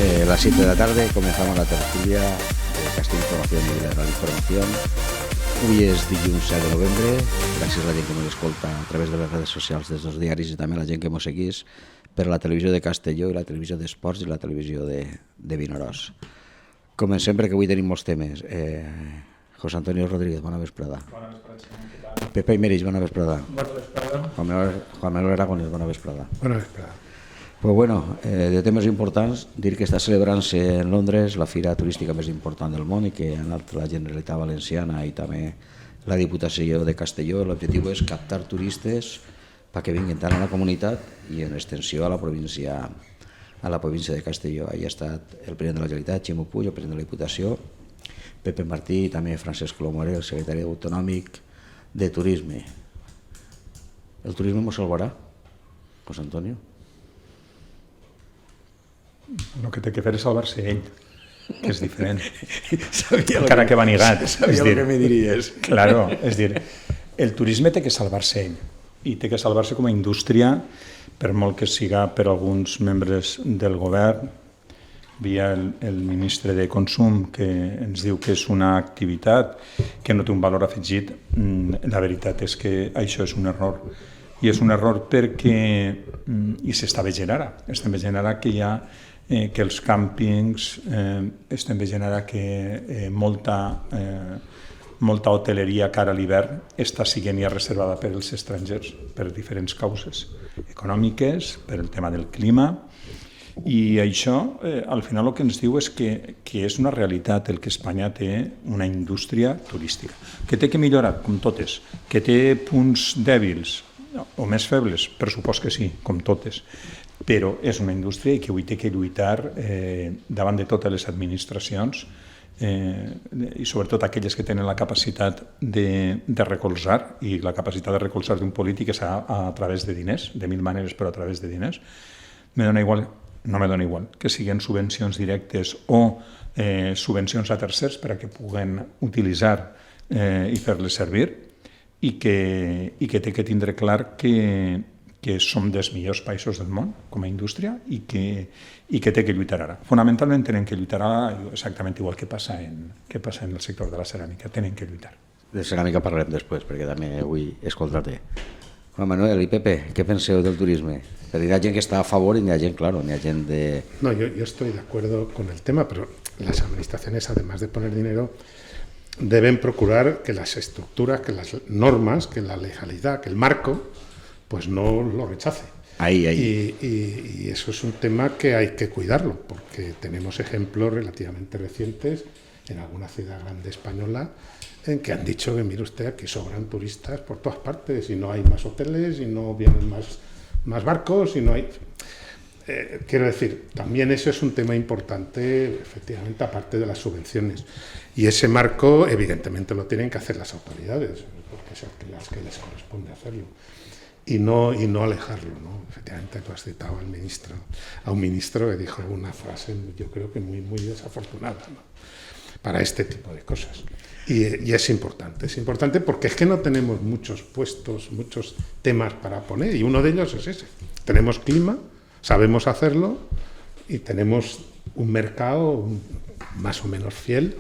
Las 7 de la tarde comenzamos la tertulia de Castilla Información i de Radio Información. Avui és dilluns 7 de novembre. Gràcies a la gent que ens escolta a través de les redes socials dels dos diaris i també a la gent que ens seguís per la televisió de Castelló i la televisió d'Esports i la televisió de Vinaròs. Comencem perquè avui tenim molts temes. José Antonio Rodríguez, bona vesprada. Bona vesprada. Pepe Imerich, bona vesprada. Bona vesprada. Juan Manuel Aragonés, bona vesprada. Bona vesprada. Pues bueno, de temes importants, dir que està celebrant-se en Londres la fira turística més important del món i que ha anat la Generalitat Valenciana i també la Diputació de Castelló. L'objectiu és captar turistes perquè vinguin tant a la comunitat i en extensió a la província de Castelló. Ahí ha estat el president de la Generalitat, Ximo Puig, el president de la Diputació, Pepe Martí i també Francesc Colomer, el secretari autonòmic de Turisme. ¿El turisme ens salvarà, José Antonio? El que té que fer és salvar-se ell, que és diferent. Encara que va negat. Sabia el que me diries. Claro, és dir, el turisme té que salvar-se ell i té que salvar-se com a indústria, per molt que siga per alguns membres del govern, via el ministre de Consum, que ens diu que és una activitat que no té un valor afegit. La veritat és que això és un error. I és un error perquè, i s'està veient ara, que hi ha que els càmpings estem veient ara que molta hoteleria cara a l'hivern està sent ja reservada per als estrangers per diferents causes econòmiques, per el tema del clima, i això al final el que ens diu és que és una realitat el que Espanya té una indústria turística que té que millorar, com totes, que té punts dèbils o més febles, per supost que sí, com totes, però és una indústria i que avui té que lluitar davant de totes les administracions i sobretot aquelles que tenen la capacitat de recolzar, i la capacitat de recolzar d'un polític és a través de diners, de mil maneres, però a través de diners. No me dona igual que siguin subvencions directes o subvencions a tercers per a que puguen utilitzar i fer-les servir, i que té que tindre clar que som dels millors països del món com a indústria i que té que lluitar ara. Fonamentalment tenen que lluitar ara exactament igual que passa en el sector de la ceràmica, tenen que lluitar. De ceràmica parlarem després, perquè també vull escoltar-te. Juan Manuel i Pepe, què penseu del turisme? Perquè hi ha gent que està a favor i hi ha gent, claro, hi ha gent de... No, yo estoy de acuerdo con el tema, pero las administraciones, además de poner dinero, deben procurar que las estructuras, que las normas, que la legalidad, que el marco, pues no lo rechace. Ahí. Y eso es un tema que hay que cuidarlo, porque tenemos ejemplos relativamente recientes en alguna ciudad grande española en que han dicho que, mire usted, aquí sobran turistas por todas partes y no hay más hoteles y no vienen más barcos y no hay... quiero decir, también eso es un tema importante, efectivamente, aparte de las subvenciones. Y ese marco, evidentemente, lo tienen que hacer las autoridades, porque son las que les corresponde hacerlo. Y no alejarlo, ¿no? Efectivamente, tú has citado a un ministro que dijo una frase, yo creo que muy, muy desafortunada, ¿no? Para este tipo de cosas. Y es importante porque es que no tenemos muchos puestos, muchos temas para poner, y uno de ellos es ese. Tenemos clima, sabemos hacerlo, y tenemos un mercado más o menos fiel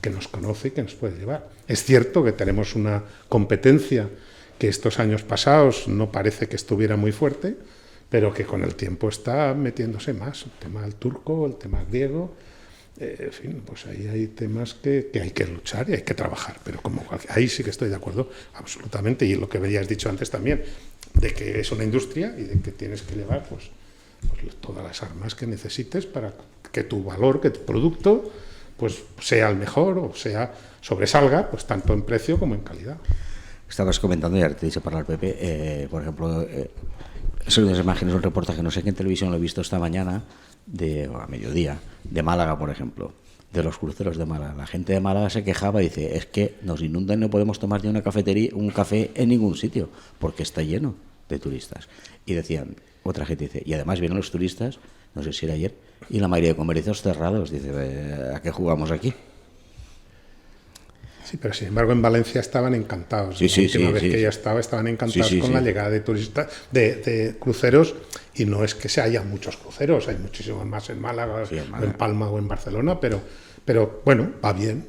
que nos conoce y que nos puede llevar. Es cierto que tenemos una competencia que estos años pasados no parece que estuviera muy fuerte, pero que con el tiempo está metiéndose más. El tema del turco, el tema griego, en fin, pues ahí hay temas que hay que luchar y hay que trabajar. Pero ahí sí que estoy de acuerdo absolutamente, y lo que habías dicho antes también, de que es una industria y de que tienes que llevar pues todas las armas que necesites para que tu valor, que tu producto pues sea el mejor o sobresalga pues tanto en precio como en calidad. Estabas comentando, y ahora te dice hablar Pepe, por ejemplo, son unas imágenes, un reportaje, no sé qué en televisión lo he visto esta mañana, a mediodía, de Málaga, por ejemplo, de los cruceros de Málaga. La gente de Málaga se quejaba y dice, es que nos inundan y no podemos tomar ni un café en ningún sitio, porque está lleno de turistas. Y decían, otra gente dice, y además vienen los turistas, no sé si era ayer, y la mayoría de comercios cerrados. Dice, ¿a qué jugamos aquí? Sí, pero sin embargo en Valencia estaban encantados. Sí, La última vez sí. que ella estaba, estaban encantados con la llegada de turistas, de cruceros, y no es que se haya muchos cruceros, hay muchísimos más en Málaga, o en Palma o en Barcelona, pero bueno, va bien.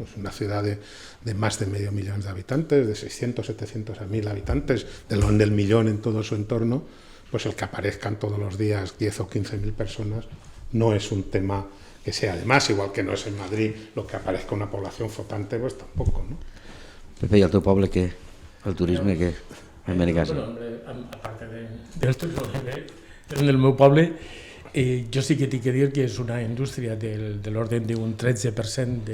Es una ciudad de más de 500.000 de habitantes, de 600, 700 a 1000 habitantes, del millón en todo su entorno. Pues el que aparezcan todos los días 10 o 15.000 personas no es un tema que sea. Además, igual que no es en Madrid, lo que aparezca una población flotante, pues tampoco, ¿no? Pepe, i el teu poble què? El turisme què? En Benicàssim. Bueno, a part del meu poble, jo sí que tinc que dir que és una indústria de l'ordre d'un 13%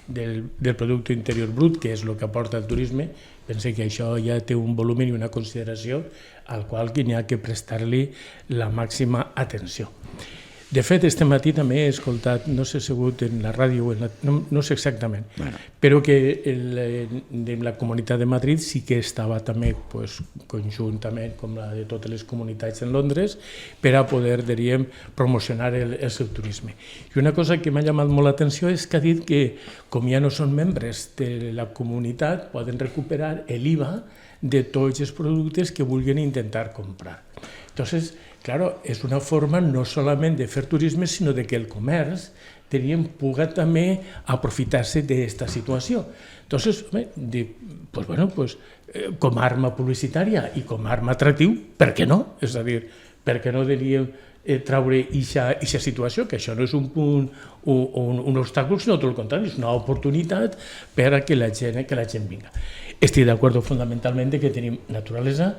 del producte interior brut, que és el que aporta el turisme. Pense que això ja té un volum i una consideració al qual n'hi ha que prestar-li la màxima atenció. De fet, este matí també he escoltat, no sé si ha sigut en la ràdio, no sé exactament, però que la Comunitat de Madrid sí que estava també conjuntament com la de totes les comunitats en Londres per a poder, diríem, promocionar el seu turisme. I una cosa que m'ha llamat molt l'atenció és que ha dit que, com ja no són membres de la comunitat, poden recuperar l'IVA de tots els productes que vulguin intentar comprar. Entonces, claro, es una forma no solamente de fer turisme, sinó de que el comerç puga també aprofitar-se d'esta situació. Entonces, com a arma publicitària i com a arma atractiu, per què no? És a dir, per què no diríem treure aquesta situació, que això no és un punt, un obstacle, sinó tot el contrari, és una oportunitat per a que la gent vinga. Estic d'acord fonamentalment que tenim naturalesa,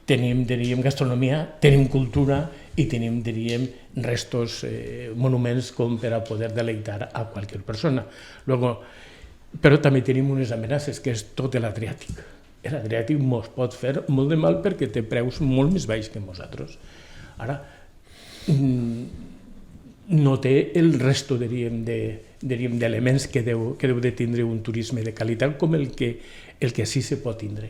tenim, diríem, gastronomia, tenim cultura i tenim, diríem, restos, monuments com per a poder deleitar a qualsevol persona. Però també tenim unes amenaces, que és tot l'Adriàtic. L'Adriàtic ens pot fer molt de mal perquè té preus molt més baixos que nosaltres. Ara, no té el resto, diríem, d'elements que deu de tindre un turisme de qualitat com el que sí se pot tindre.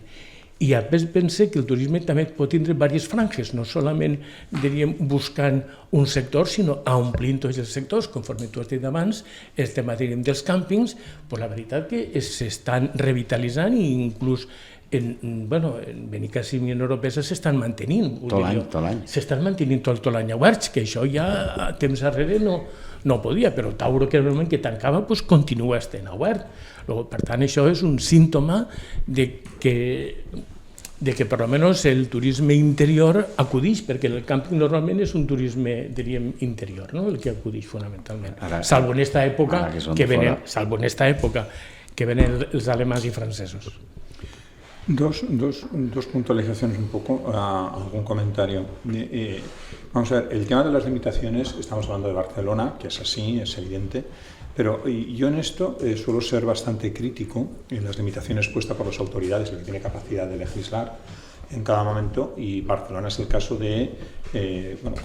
I a més pense que el turisme també pot tindre diverses franges, no solament, diríem, buscant un sector, sinó omplint tots els sectors. Conforme tu has dit abans, el tema, diríem, dels càmpings, la veritat que s'estan revitalitzant i inclús en Benicàssim i en Oropesa s'estan mantenint. Tot l'any. S'estan mantenint tot l'any oberts, que això ja a temps darrere no podia, però Tauro, que era el moment que tancava, continua estant obert. Per tant, això és un símptoma de que per almenys el turisme interior acudix, perquè el càmping normalment és un turisme, diríem, interior, el que acudix fonamentalment, salvo en esta època que venen els alemans i francesos. Dos puntualizaciones un poco, algún comentario. Vamos a ver, el tema de las limitaciones, estamos hablando de Barcelona, que es así, es evidente, pero yo en esto suelo ser bastante crítico en las limitaciones puestas por las autoridades, el que tiene capacidad de legislar en cada momento, y Barcelona es el caso de,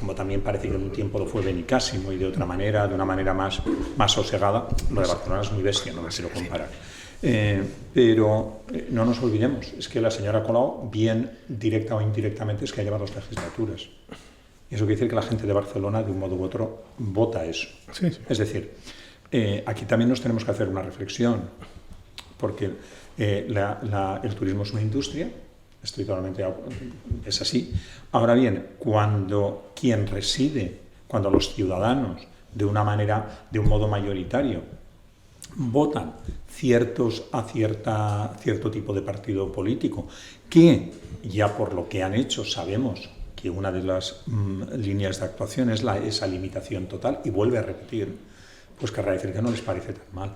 como también parece que en un tiempo lo fue Benicàssim y de otra manera, de una manera más sosegada. Lo de Barcelona es muy bestia, no me quiero comparar. Pero no nos olvidemos, es que la señora Colau, bien directa o indirectamente, es que ha llevado las legislaturas. Y eso quiere decir que la gente de Barcelona, de un modo u otro, vota eso. Sí. Es decir, aquí también nos tenemos que hacer una reflexión, porque el turismo es una industria, estoy totalmente, es así. Ahora bien, cuando quien reside, cuando los ciudadanos, de un modo mayoritario, votan cierto tipo de partido político, que ya por lo que han hecho sabemos que una de las líneas de actuación es esa limitación total, y vuelve a repetir, pues querrá decir que no les parece tan mal.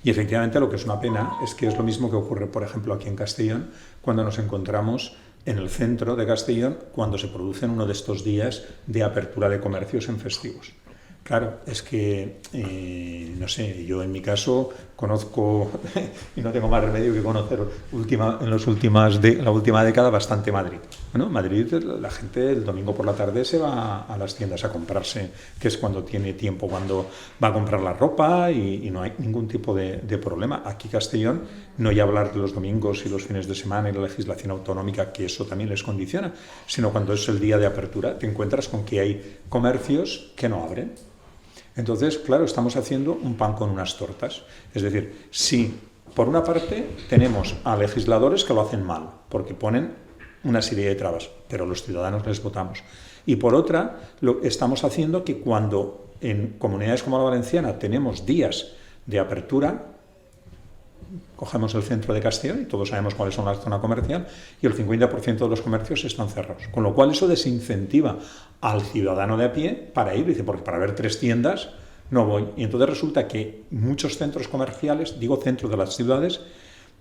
Y efectivamente lo que es una pena es que es lo mismo que ocurre, por ejemplo, aquí en Castellón, cuando nos encontramos en el centro de Castellón, cuando se produce uno de estos días de apertura de comercios en festivos. Claro, es que, no sé, yo en mi caso conozco, y no tengo más remedio que conocer la última década bastante Madrid. Bueno, Madrid, la gente el domingo por la tarde se va a las tiendas a comprarse, que es cuando tiene tiempo, cuando va a comprar la ropa, y no hay ningún tipo de problema. Aquí Castellón, no ya hablar de los domingos y los fines de semana y la legislación autonómica, que eso también les condiciona, sino cuando es el día de apertura, te encuentras con que hay comercios que no abren. Entonces, claro, estamos haciendo un pan con unas tortas. Es decir, si por una parte, tenemos a legisladores que lo hacen mal, porque ponen una serie de trabas, pero los ciudadanos les votamos. Y por otra, estamos haciendo que cuando en comunidades como la valenciana tenemos días de apertura, cogemos el centro de Castellón y todos sabemos cuáles son las zonas comerciales y el 50% de los comercios están cerrados. Con lo cual eso desincentiva al ciudadano de a pie para ir, dice, porque para ver 3 tiendas no voy. Y entonces resulta que muchos centros comerciales, digo centros de las ciudades,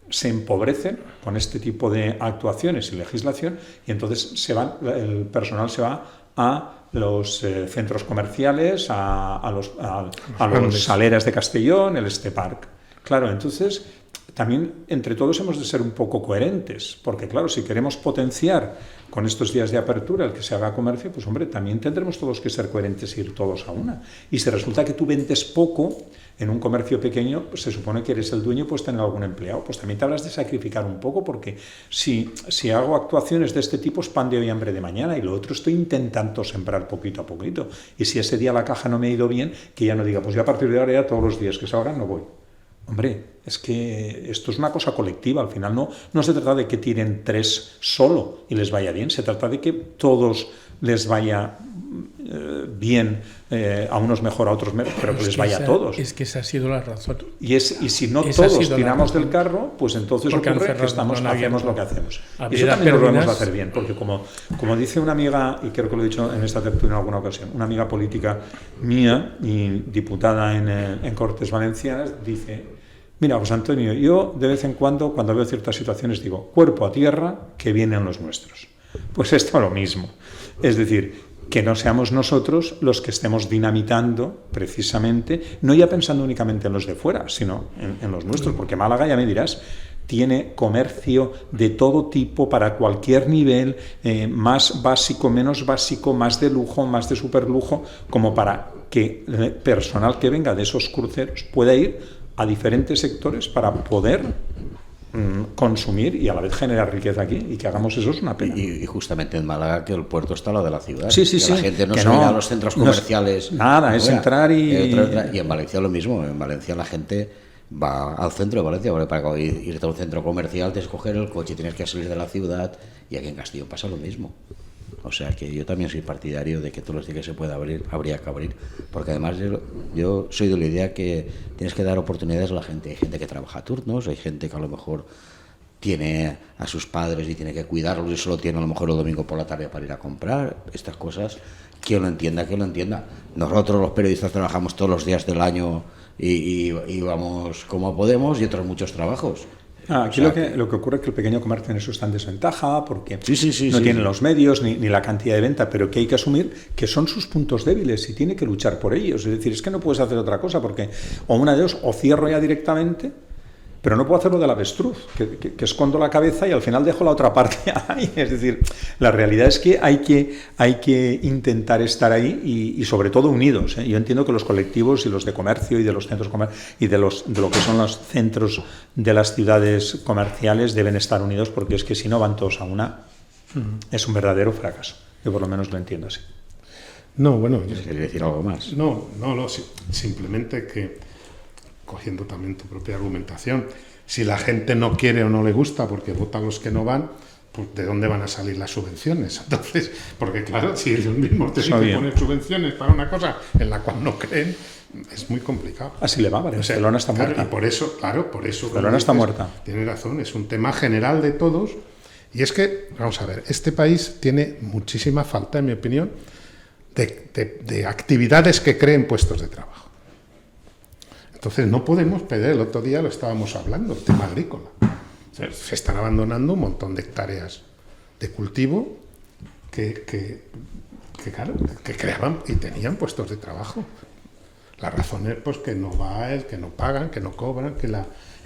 se empobrecen con este tipo de actuaciones y legislación y entonces el personal se va a los centros comerciales, a los Saleras de Castellón, el Esteparc. Claro, entonces también entre todos hemos de ser un poco coherentes, porque claro, si queremos potenciar con estos días de apertura el que se haga comercio, pues hombre, también tendremos todos que ser coherentes y ir todos a una. Y si resulta que tú vendes poco en un comercio pequeño, pues se supone que eres el dueño, pues tener algún empleado, pues también te habrás de sacrificar un poco, porque si hago actuaciones de este tipo es pan de hoy, hambre de mañana, y lo otro estoy intentando sembrar poquito a poquito. Y si ese día la caja no me ha ido bien, que ya no diga, pues ya a partir de ahora ya todos los días que salgan no voy. Hombre, es que esto es una cosa colectiva, al final no se trata de que tiren 3 solo y les vaya bien, se trata de que todos les vaya bien, a unos mejor, a otros menos, pero que les vaya a todos. Es que esa ha sido la razón. Y si no todos tiramos del carro, pues entonces ocurre que hacemos lo que hacemos. Y eso también lo debemos hacer bien, porque como dice una amiga, y creo que lo he dicho en esta tertulia en alguna ocasión, una amiga política mía y diputada en Cortes Valencianas, dice: mira, pues Antonio, yo de vez en cuando veo ciertas situaciones, digo, cuerpo a tierra, que vienen los nuestros. Pues esto es lo mismo. Es decir, que no seamos nosotros los que estemos dinamitando precisamente, no ya pensando únicamente en los de fuera, sino en los nuestros, porque Málaga, ya me dirás, tiene comercio de todo tipo, para cualquier nivel, más básico, menos básico, más de lujo, más de superlujo, como para que el personal que venga de esos cruceros pueda ir a diferentes sectores para poder consumir y a la vez generar riqueza aquí, y que hagamos eso es una pena. Y justamente en Málaga, que el puerto está al lado de la ciudad. Sí. La gente no se va a los centros comerciales. Nada, es entrar y en Valencia lo mismo. En Valencia la gente va al centro de Valencia, porque para irte a un centro comercial tienes que coger el coche, tienes que salir de la ciudad, y aquí en Castillo pasa lo mismo. O sea que yo también soy partidario de que todos los días que se pueda abrir, habría que abrir, porque además yo soy de la idea que tienes que dar oportunidades a la gente. Hay gente que trabaja a turnos, hay gente que a lo mejor tiene a sus padres y tiene que cuidarlos y solo tiene a lo mejor el domingo por la tarde para ir a comprar estas cosas. Que lo entienda. Nosotros los periodistas trabajamos todos los días del año y vamos como podemos, y otros muchos trabajos. Aquí lo que ocurre es que el pequeño comercio en eso está en desventaja, porque no tiene los medios ni la cantidad de venta, pero que hay que asumir que son sus puntos débiles y tiene que luchar por ellos. Es decir, es que no puedes hacer otra cosa, porque o una de dos, o cierro ya directamente, pero no puedo hacer lo del avestruz, que escondo la cabeza y al final dejo la otra parte ahí. Es decir, la realidad es que hay que intentar estar ahí y sobre todo unidos. Yo entiendo que los colectivos y los de comercio y de los centros y de lo que son los centros de las ciudades comerciales deben estar unidos, porque es que si no van todos a una, es un verdadero fracaso. Yo por lo menos lo entiendo así. No, bueno... ¿Quieres decir algo más? No, simplemente que, cogiendo también tu propia argumentación, si la gente no quiere o no le gusta porque vota a los que no van, pues ¿de dónde van a salir las subvenciones? Entonces, porque claro, si ellos mismos tienen que poner subvenciones para una cosa en la cual no creen, es muy complicado. Así le va, Barcelona está muerta. Y por eso... Barcelona está muerta. Tienes razón, es un tema general de todos, y es que, vamos a ver, este país tiene muchísima falta, en mi opinión, de actividades que creen puestos de trabajo. Entonces no podemos perder, el otro día lo estábamos hablando, el tema agrícola. Se están abandonando un montón de hectáreas de cultivo que creaban y tenían puestos de trabajo. La razón es pues que no va el que no pagan, que no cobran, que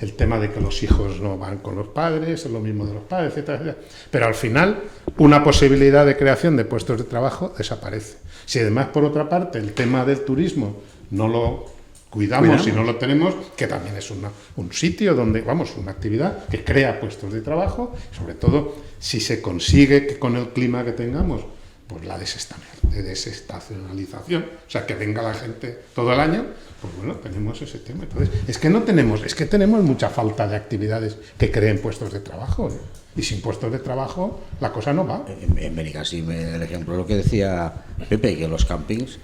el tema de que los hijos no van con los padres, es lo mismo de los padres, etcétera, etcétera. Pero al final una posibilidad de creación de puestos de trabajo desaparece. Si además por otra parte el tema del turismo no lo cuidamos y no lo tenemos, que también es un sitio donde, una actividad que crea puestos de trabajo, sobre todo si se consigue que con el clima que tengamos pues la desestacionalización, o sea, que venga la gente todo el año, pues bueno, tenemos ese tema. Entonces, es que tenemos mucha falta de actividades que creen puestos de trabajo, ¿eh? Y sin puestos de trabajo la cosa no va. En Benicàssim, el ejemplo, lo que decía Pepe, que los campings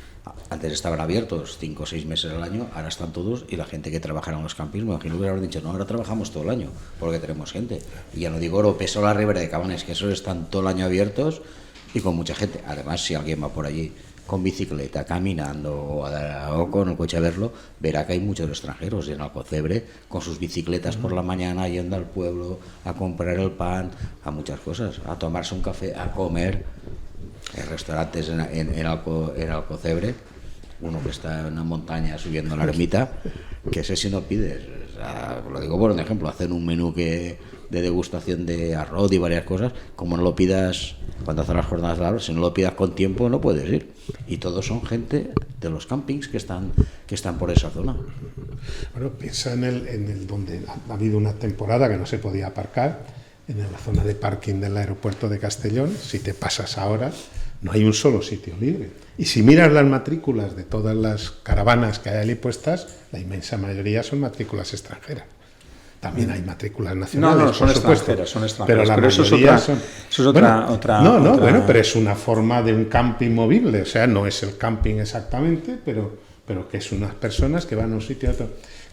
antes estaban abiertos 5 o 6 meses al año, ahora están todos, y la gente que trabaja en los campings, me imagino que habrán dicho, no, ahora trabajamos todo el año, porque tenemos gente. Y ya no digo Oropesa o la Ribera de Cabanes, que esos están todo el año abiertos y con mucha gente. Además, si alguien va por allí con bicicleta, caminando o con el coche a verlo, verá que hay muchos extranjeros en Alcocebre con sus bicicletas por la mañana yendo al pueblo a comprar el pan, a muchas cosas, a tomarse un café, a comer. Hay restaurantes en Alcocebre, uno que está en una montaña subiendo la ermita, que ese si no pides, o sea, lo digo por un ejemplo, hacen un menú de degustación de arroz y varias cosas, como no lo pidas cuando hacen las jornadas laborales, si no lo pidas con tiempo no puedes ir, y todos son gente de los campings que están por esa zona. Bueno, piensa en el donde ha habido una temporada que no se podía aparcar, en la zona de parking del aeropuerto de Castellón. Si te pasas ahora, no hay un solo sitio libre. Y si miras las matrículas de todas las caravanas que hay allí puestas, la inmensa mayoría son matrículas extranjeras. También hay matrículas nacionales. No, son extranjeras, pero la mayoría eso es otra. Bueno, pero es una forma de un camping movible. O sea, no es el camping exactamente, pero que es unas personas que van a un sitio a otro.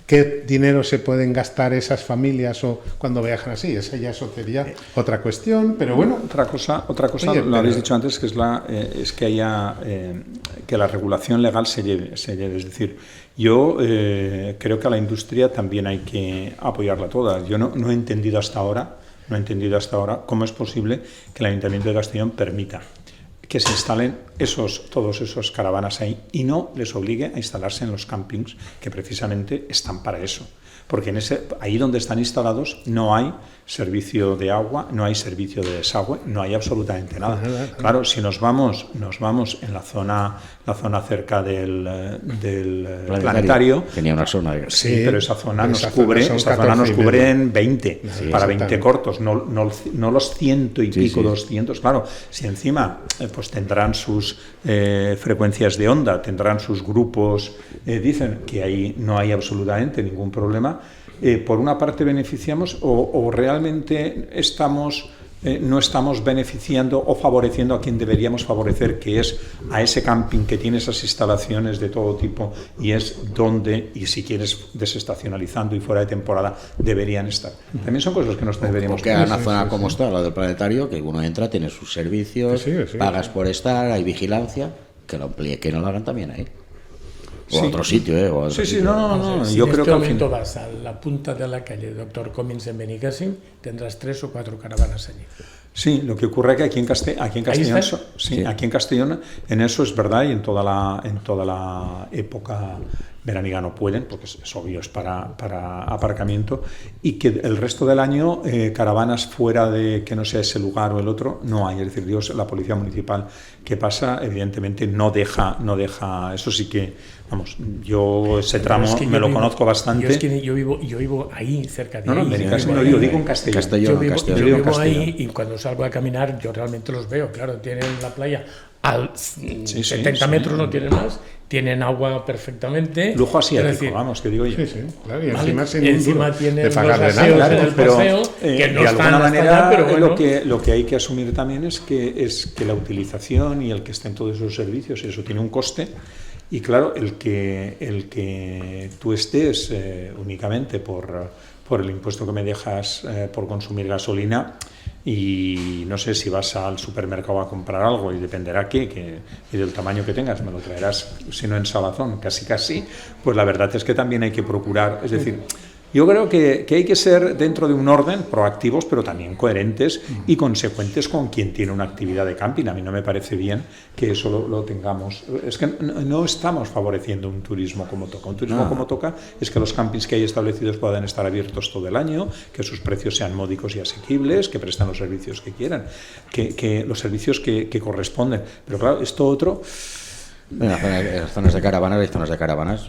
¿Qué dinero se pueden gastar esas familias o cuando viajan así? Esa ya sería otra cuestión, pero bueno. Otra cosa, oye, lo habéis dicho antes, que es que haya que la regulación legal se lleve. Es decir, yo creo que a la industria también hay que apoyarla toda. Yo no he entendido hasta ahora cómo es posible que el Ayuntamiento de Castellón permita que se instalen todos esos caravanas ahí y no les obligue a instalarse en los campings que precisamente están para eso. Porque ahí donde están instalados no hay servicio de agua, no hay servicio de desagüe, no hay absolutamente nada. Claro, si nos vamos en la zona cerca del planetario, tenía una zona. Sí, pero esa zona nos cubre en 20, para 20 cortos, no los 100 y pico, 200. Claro, si encima pues tendrán sus frecuencias de onda, tendrán sus grupos, dicen que ahí no hay absolutamente ningún problema. Por una parte beneficiamos o realmente no estamos beneficiando o favoreciendo a quien deberíamos favorecer, que es a ese camping que tiene esas instalaciones de todo tipo y es donde, y si quieres desestacionalizando y fuera de temporada, deberían estar. También son cosas que nos deberíamos... Porque hay una zona como está, la del planetario, que uno entra, tiene sus servicios, pagas por estar, hay vigilancia, que lo amplíe, que no lo hagan también ahí. O a otro sitio, ¿eh? O sí, no. Si yo en creo este que momento vas a la punta de la calle Dr. Comins en Benicàssim, tendrás 3 o 4 caravanas allí. Sí, lo que ocurre es que aquí en Castellón, en eso es verdad, y en toda la época veraniega no pueden, porque es obvio, es para aparcamiento, y que el resto del año caravanas fuera de que no sea ese lugar o el otro no hay. Es decir, la policía municipal que pasa, evidentemente no deja, eso sí que, vamos, yo ese tramo lo conozco bastante. Yo vivo ahí, cerca de ahí. En Benicàssim no digo en Castellón. Yo vivo ahí y cuando salgo a caminar yo realmente los veo, claro, tienen la playa a 70 metros, no tienen más, tienen agua perfectamente. Lujo asiático, vamos, que digo yo. Sí, claro, y encima, tienen de pagar los de nada, aseos en el paseo, que no de están alguna manera, pero bueno. lo que hay que asumir también es que la utilización y el que estén todos esos servicios, eso tiene un coste. Y claro, el que tú estés únicamente por el impuesto que me dejas por consumir gasolina, y no sé si vas al supermercado a comprar algo y dependerá y del tamaño que tengas, me lo traerás, si no en salazón, casi, pues la verdad es que también hay que procurar, es decir, yo creo que hay que ser, dentro de un orden, proactivos, pero también coherentes y consecuentes con quien tiene una actividad de camping. A mí no me parece bien que eso lo tengamos. Es que no estamos favoreciendo un turismo como toca. Un turismo como toca es que los campings que hay establecidos puedan estar abiertos todo el año, que sus precios sean módicos y asequibles, que prestan los servicios que quieran, que los servicios que corresponden. Pero claro, esto otro... En las zonas de caravanas hay zonas de caravanas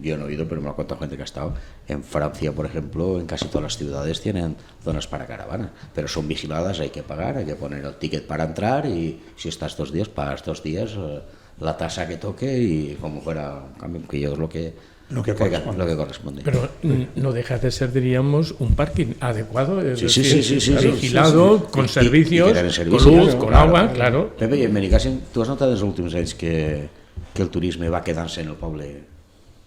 y yo no he ido, pero me lo ha contado gente que ha estado. En Francia, por ejemplo, en casi todas las ciudades tienen zonas para caravanas, pero son vigiladas, hay que pagar, hay que poner el ticket para entrar y si estás 2 días, pagas 2 días la tasa que toque y como fuera un cambio, que yo es lo que corresponde. Pero no deja de ser, diríamos, un parking adecuado, es Sí, decir, vigilado, con servicios, con luz, con agua, claro. Pepe, i en Benicàssim, tu has notat en els últims anys que el turisme va quedant-se en el poble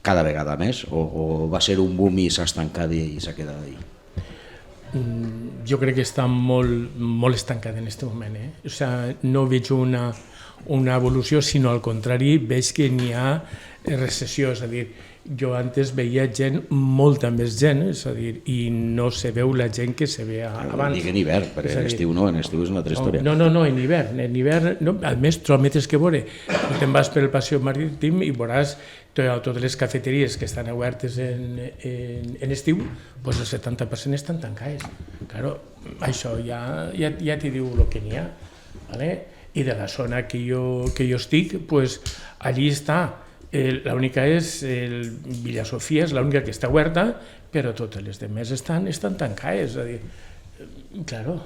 cada vegada més o va ser un boom i s'ha estancat i s'ha quedat ahí? Jo crec que està molt estancat en aquest moment. O sigui, no veig una evolució, sinó al contrari, veig que n'hi ha recessió, és a dir, jo antes veia gent, molta més gent, és a dir, i no se veu la gent que se veia abans. Dic en hivern, perquè en estiu no, en estiu és una altra història. No, en hivern, no, a més trobo més que veure, tu te'n vas pel passeig marítim i veuràs totes les cafeteries que estan obertes en estiu, doncs el 70% estan tancades. Claro, això ja t'hi diu el que n'hi ha, ¿vale? I de la zona que jo estic, pues, allí està. L'única és Villa Sofia, és l'única que està oberta, però totes les demés estan tancades. És a dir, claro.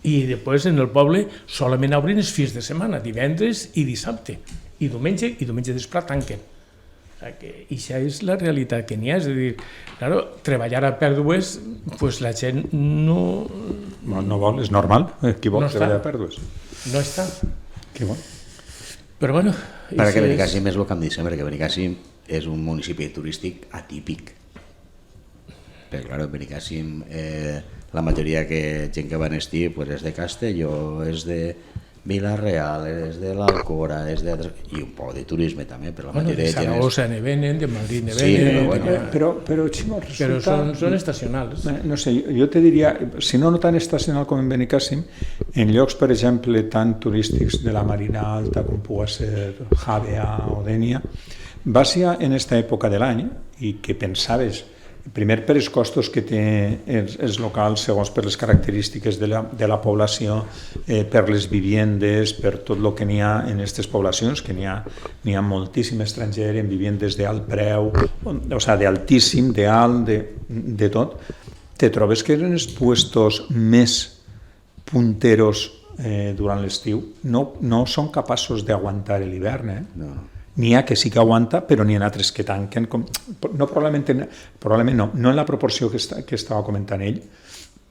I després en el poble solament obren els fins de setmana, divendres i dissabte, i diumenge d'espre tanquen. I això és la realitat que n'hi ha, és a dir, claro, treballar a pèrdues, pues la gent no vol, és normal, qui vol treballar a pèrdues? No està. Que bo. Però bueno... Perquè Benicàssim és el que em dit sempre, que Benicàssim és un municipi turístic atípic. Però, clar, en Benicàssim la majoria de gent que va en estiu és de Castelló, és de Vila-real, és de l'Alcora, i un poc de turisme també, però la majoria de Saragossa ne venen, de Madrid ne venen... Però Ximo, resulta... Però són estacionals. No sé, jo te diria, si no tan estacional com en Benicàssim, en llocs, per exemple, tan turístics de la Marina Alta com pugui ser Javea o Dénia, va ser en aquesta època de l'any i que pensaves, primer per els costos que té els locals, segons per les característiques de la població, per les viviendes, per tot el que n'hi ha en aquestes poblacions, que n'hi ha moltíssim estranger en viviendes d'alt preu, o sigui, d'altíssim, d'alt, de tot, te trobes que eren els puestos més punteros durant l'estiu no són capaços d'aguantar l'hivern, No. N'hi ha que sí que aguanta, però n'hi ha altres que tanquen, probablement no en la proporció que estava comentant ell,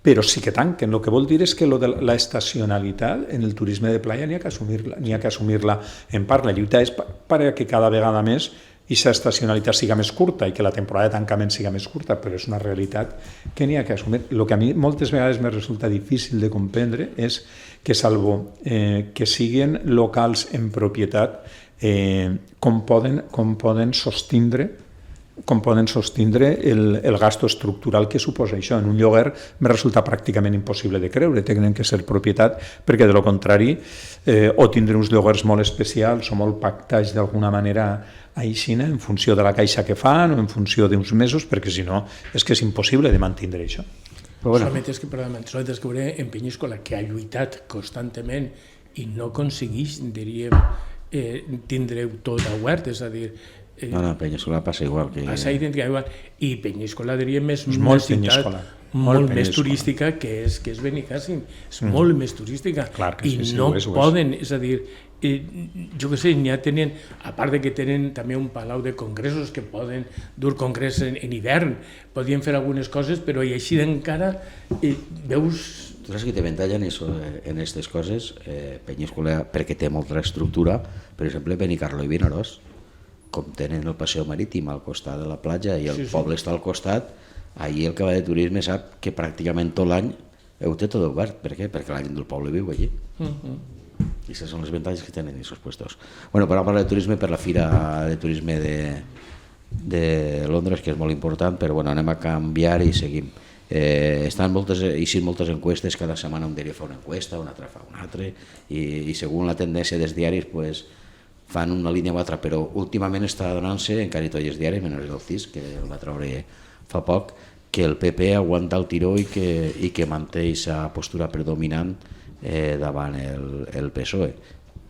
però sí que tanquen. El que vol dir és que la estacionalitat en el turisme de playa n'hi ha que assumir-la en part. La lluita és perquè cada vegada més aquesta estacionalitat siga més curta i que la temporada de tancament siga més curta, però és una realitat que n'hi ha que assumir. El que a mi moltes vegades me resulta difícil de comprendre és que, salvo que siguin locals en propietat, com poden sostindre el gasto estructural que suposa això. En un lloguer me resulta pràcticament impossible de creure, tenen que ser propietat, perquè de lo contrari o tindré uns lloguers molt especials o molt pactats d'alguna manera aixina en funció de la caixa que fan o en funció d'uns mesos, perquè si no és que és impossible de mantindre això. Solament és que veure en Penyíscola, que ha lluitat constantment i no aconsegueix, diríem, tindreu tot obert, és a dir... No, Penyíscola passa igual. I Penyíscola, diríem, és una ciutat molt més turística que és Benicàssim, és molt més turística, i no poden, és a dir, jo què sé, ja tenen, a part de que tenen també un palau de congressos que poden dur congrés en hivern, podien fer algunes coses, però i així encara veus... Tu saps que t'avantatgen en aquestes coses, Penyíscola, perquè té molta estructura, per exemple, Benicarló i Vinaròs, com tenen el passeig marítim al costat de la platja i el poble està al costat, allí el que va de turisme sap que pràcticament tot l'any ho té tot obert. Per què? Perquè la gent del poble viu allí. I aquestes són les avantatges que tenen aquests puestos. Bueno, per parlar de turisme, per la Fira de Turisme de Londres, que és molt important, però bueno, anem a canviar i seguim. Estan moltes enquestes, cada setmana un diari fa una enquesta, un altre fa una altra, i segons la tendència dels diaris fan una línia o altra, però últimament està donant-se, encara i tots els diaris, menys el CIS, que el va treure fa poc, que el PP aguanta el tiró i que manté aquesta postura predominant davant el PSOE.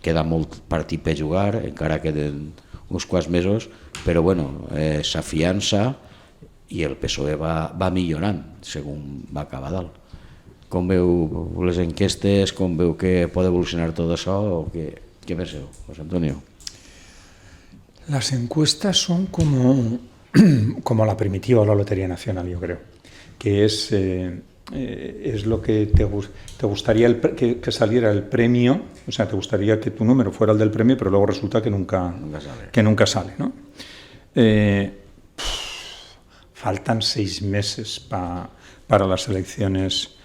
Queda molt partit per jugar, encara queden uns quants mesos, però bueno, s'afiança i el PSOE va millorant segons va acabar dalt. Com veu les enquestes, com veu que pot evolucionar tot això, o què penseu, José Antonio? Las encuestas son como la primitiva o la Lotería Nacional, yo creo, que es lo que te gustaría que saliera el premio, o sea, te gustaría que tu número fuera el del premio, pero luego resulta que nunca sale, ¿no? Faltan 6 meses para las elecciones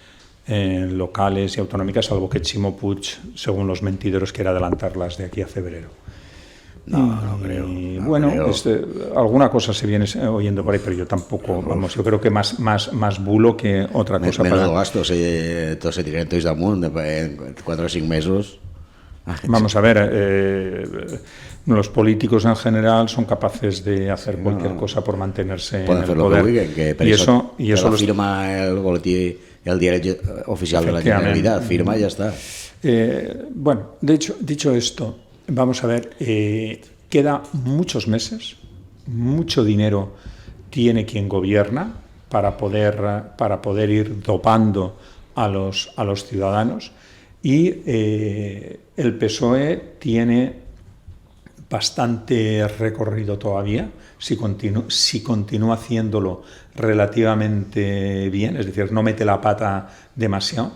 locales y autonómicas, salvo que Ximo Puig, según los mentideros, quiera adelantarlas de aquí a febrero. No creo. Bueno, alguna cosa se viene oyendo por ahí, pero yo tampoco, vamos, yo creo que más bulo que otra cosa. Menudo gasto, tots se tiren tots damunt en 4 o 5 mesos. Vamos a ver, los políticos en general son capaces de hacer cualquier cosa por mantenerse en el poder. Y eso lo firma el boletí, el diario oficial de la Generalitat, firma y ya está. Bueno, dicho esto, vamos a ver, queda muchos meses, mucho dinero tiene quien gobierna para poder ir dopando a los ciudadanos, y el PSOE tiene bastante recorrido todavía si continúa haciéndolo relativamente bien, es decir, no mete la pata demasiado.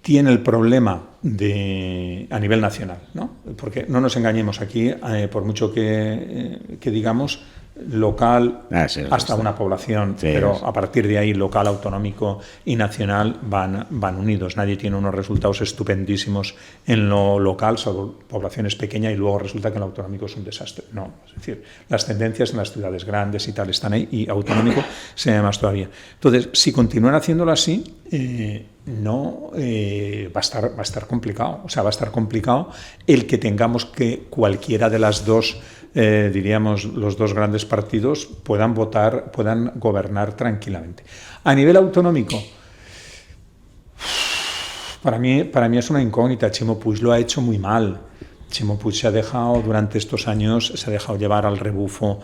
Tiene el problema a nivel nacional, ¿no? Porque no nos engañemos aquí, por mucho que digamos local hasta una población, pero a partir de ahí local, autonómico y nacional van unidos. Nadie tiene unos resultados estupendísimos en lo local, salvo poblaciones pequeñas, y luego resulta que en lo autonómico es un desastre. No, es decir, las tendencias en las ciudades grandes y tal están ahí, y autonómico se llama más todavía. Entonces, si continúan haciéndolo así, va a estar complicado. O sea, va a estar complicado el que tengamos que cualquiera de las dos, diríamos, los dos grandes partidos puedan gobernar tranquilamente. A nivel autonómico, para mí es una incógnita. Ximo Puig lo ha hecho muy mal. Ximo Puig durante estos años se ha dejado llevar al rebufo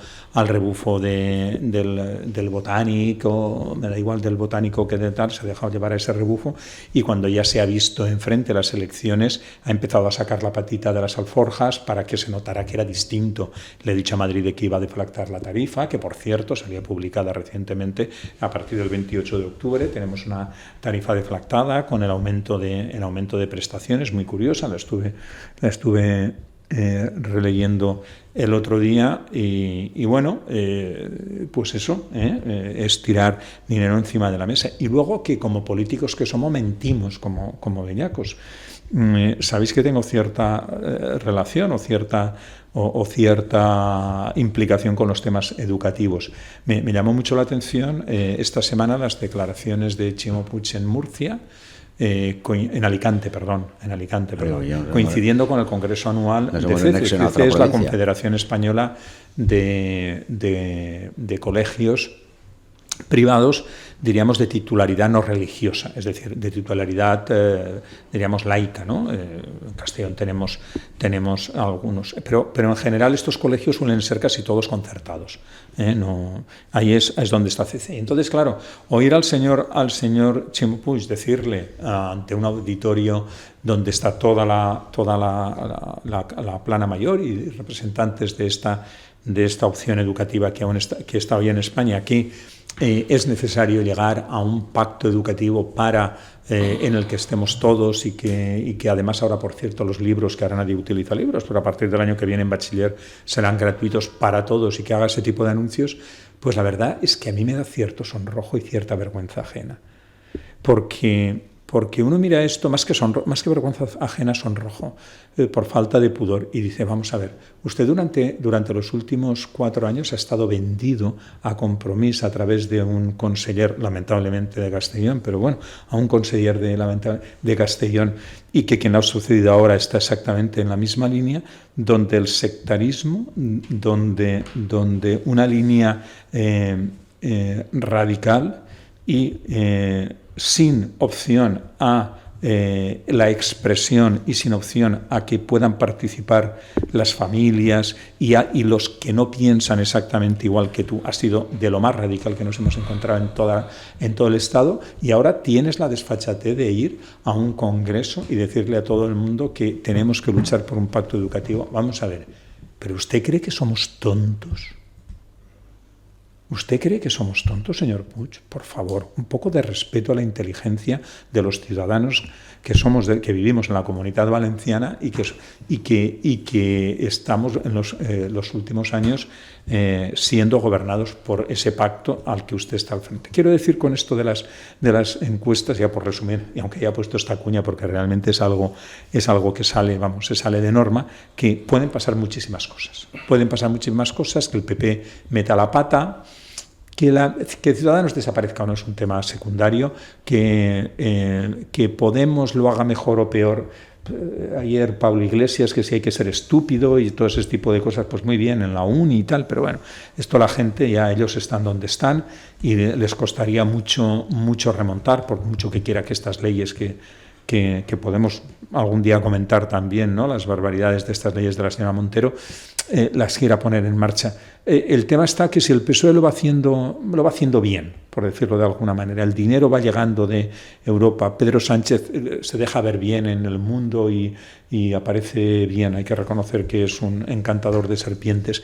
del botánico, me da igual del botánico que de tal, se ha dejado llevar a ese rebufo, y cuando ya se ha visto enfrente las elecciones ha empezado a sacar la patita de las alforjas para que se notara que era distinto. Le he dicho a Madrid que iba a deflactar la tarifa, que por cierto salía publicada recientemente. A partir del 28 de octubre tenemos una tarifa deflactada con el aumento de prestaciones, muy curiosa, la estuve releyendo el otro día, y bueno, pues eso, es tirar dinero encima de la mesa. Y luego que como políticos que somos mentimos como bellacos. Sabéis que tengo cierta relación o cierta implicación con los temas educativos. Me llamó mucho la atención esta semana las declaraciones de Ximo Puig en Murcia, en Alicante, coincidiendo con el Congreso Anual de CECE. CECE es la Confederación Española de Colegios Privados, diríamos, de titularidad no religiosa, es decir, de titularidad, diríamos, laica, ¿no? En Castellón tenemos algunos, pero en general estos colegios suelen ser casi todos concertados, no, ahí es donde está CECE. Entonces, claro, oír al señor Ximo Puig decirle ante un auditorio donde está toda la plana mayor y representantes de esta opción educativa que está hoy en España, que es necesario llegar a un pacto educativo en el que estemos todos, y que además ahora, por cierto, los libros, que ahora nadie utiliza libros, pero a partir del año que viene en bachiller serán gratuitos para todos, y que haga ese tipo de anuncios, pues la verdad es que a mí me da cierto sonrojo y cierta vergüenza ajena. Porque uno mira esto, más que vergüenza ajena, sonrojo, por falta de pudor, y dice, vamos a ver, usted durante los últimos 4 años ha estado vendido a Compromís a través de un conseller, lamentablemente de Castellón, pero bueno, a un conseller de Castellón, y que quien ha sucedido ahora está exactamente en la misma línea, donde el sectarismo, donde una línea radical y sin opción a la expresión y sin opción a que puedan participar las familias y los que no piensan exactamente igual que tú, ha sido de lo más radical que nos hemos encontrado en todo el Estado, y ahora tienes la desfachatez de ir a un congreso y decirle a todo el mundo que tenemos que luchar por un pacto educativo. Vamos a ver, ¿pero usted cree que somos tontos? ¿Usted cree que somos tontos, señor Puig? Por favor, un poco de respeto a la inteligencia de los ciudadanos que vivimos en la Comunidad Valenciana y que estamos en los últimos años siendo gobernados por ese pacto al que usted está al frente. Quiero decir con esto de las encuestas, ya por resumir, y aunque ya he puesto esta cuña porque realmente es algo que se sale de norma, que pueden pasar muchísimas cosas. Pueden pasar muchísimas cosas, que el PP meta la pata, que Ciudadanos desaparezca o no es un tema secundario, que Podemos lo haga mejor o peor. Ayer Pablo Iglesias, que si hay que ser estúpido y todo ese tipo de cosas, pues muy bien, en la uni y tal, pero bueno, esto la gente, ya ellos están donde están y les costaría mucho remontar, por mucho que quiera que estas leyes que podemos algún día comentar también, ¿no?, las barbaridades de estas leyes de la señora Montero, las quiera poner en marcha. El tema está que si el PSOE lo va haciendo bien, por decirlo de alguna manera, el dinero va llegando de Europa, Pedro Sánchez se deja ver bien en el mundo y aparece bien, hay que reconocer que es un encantador de serpientes,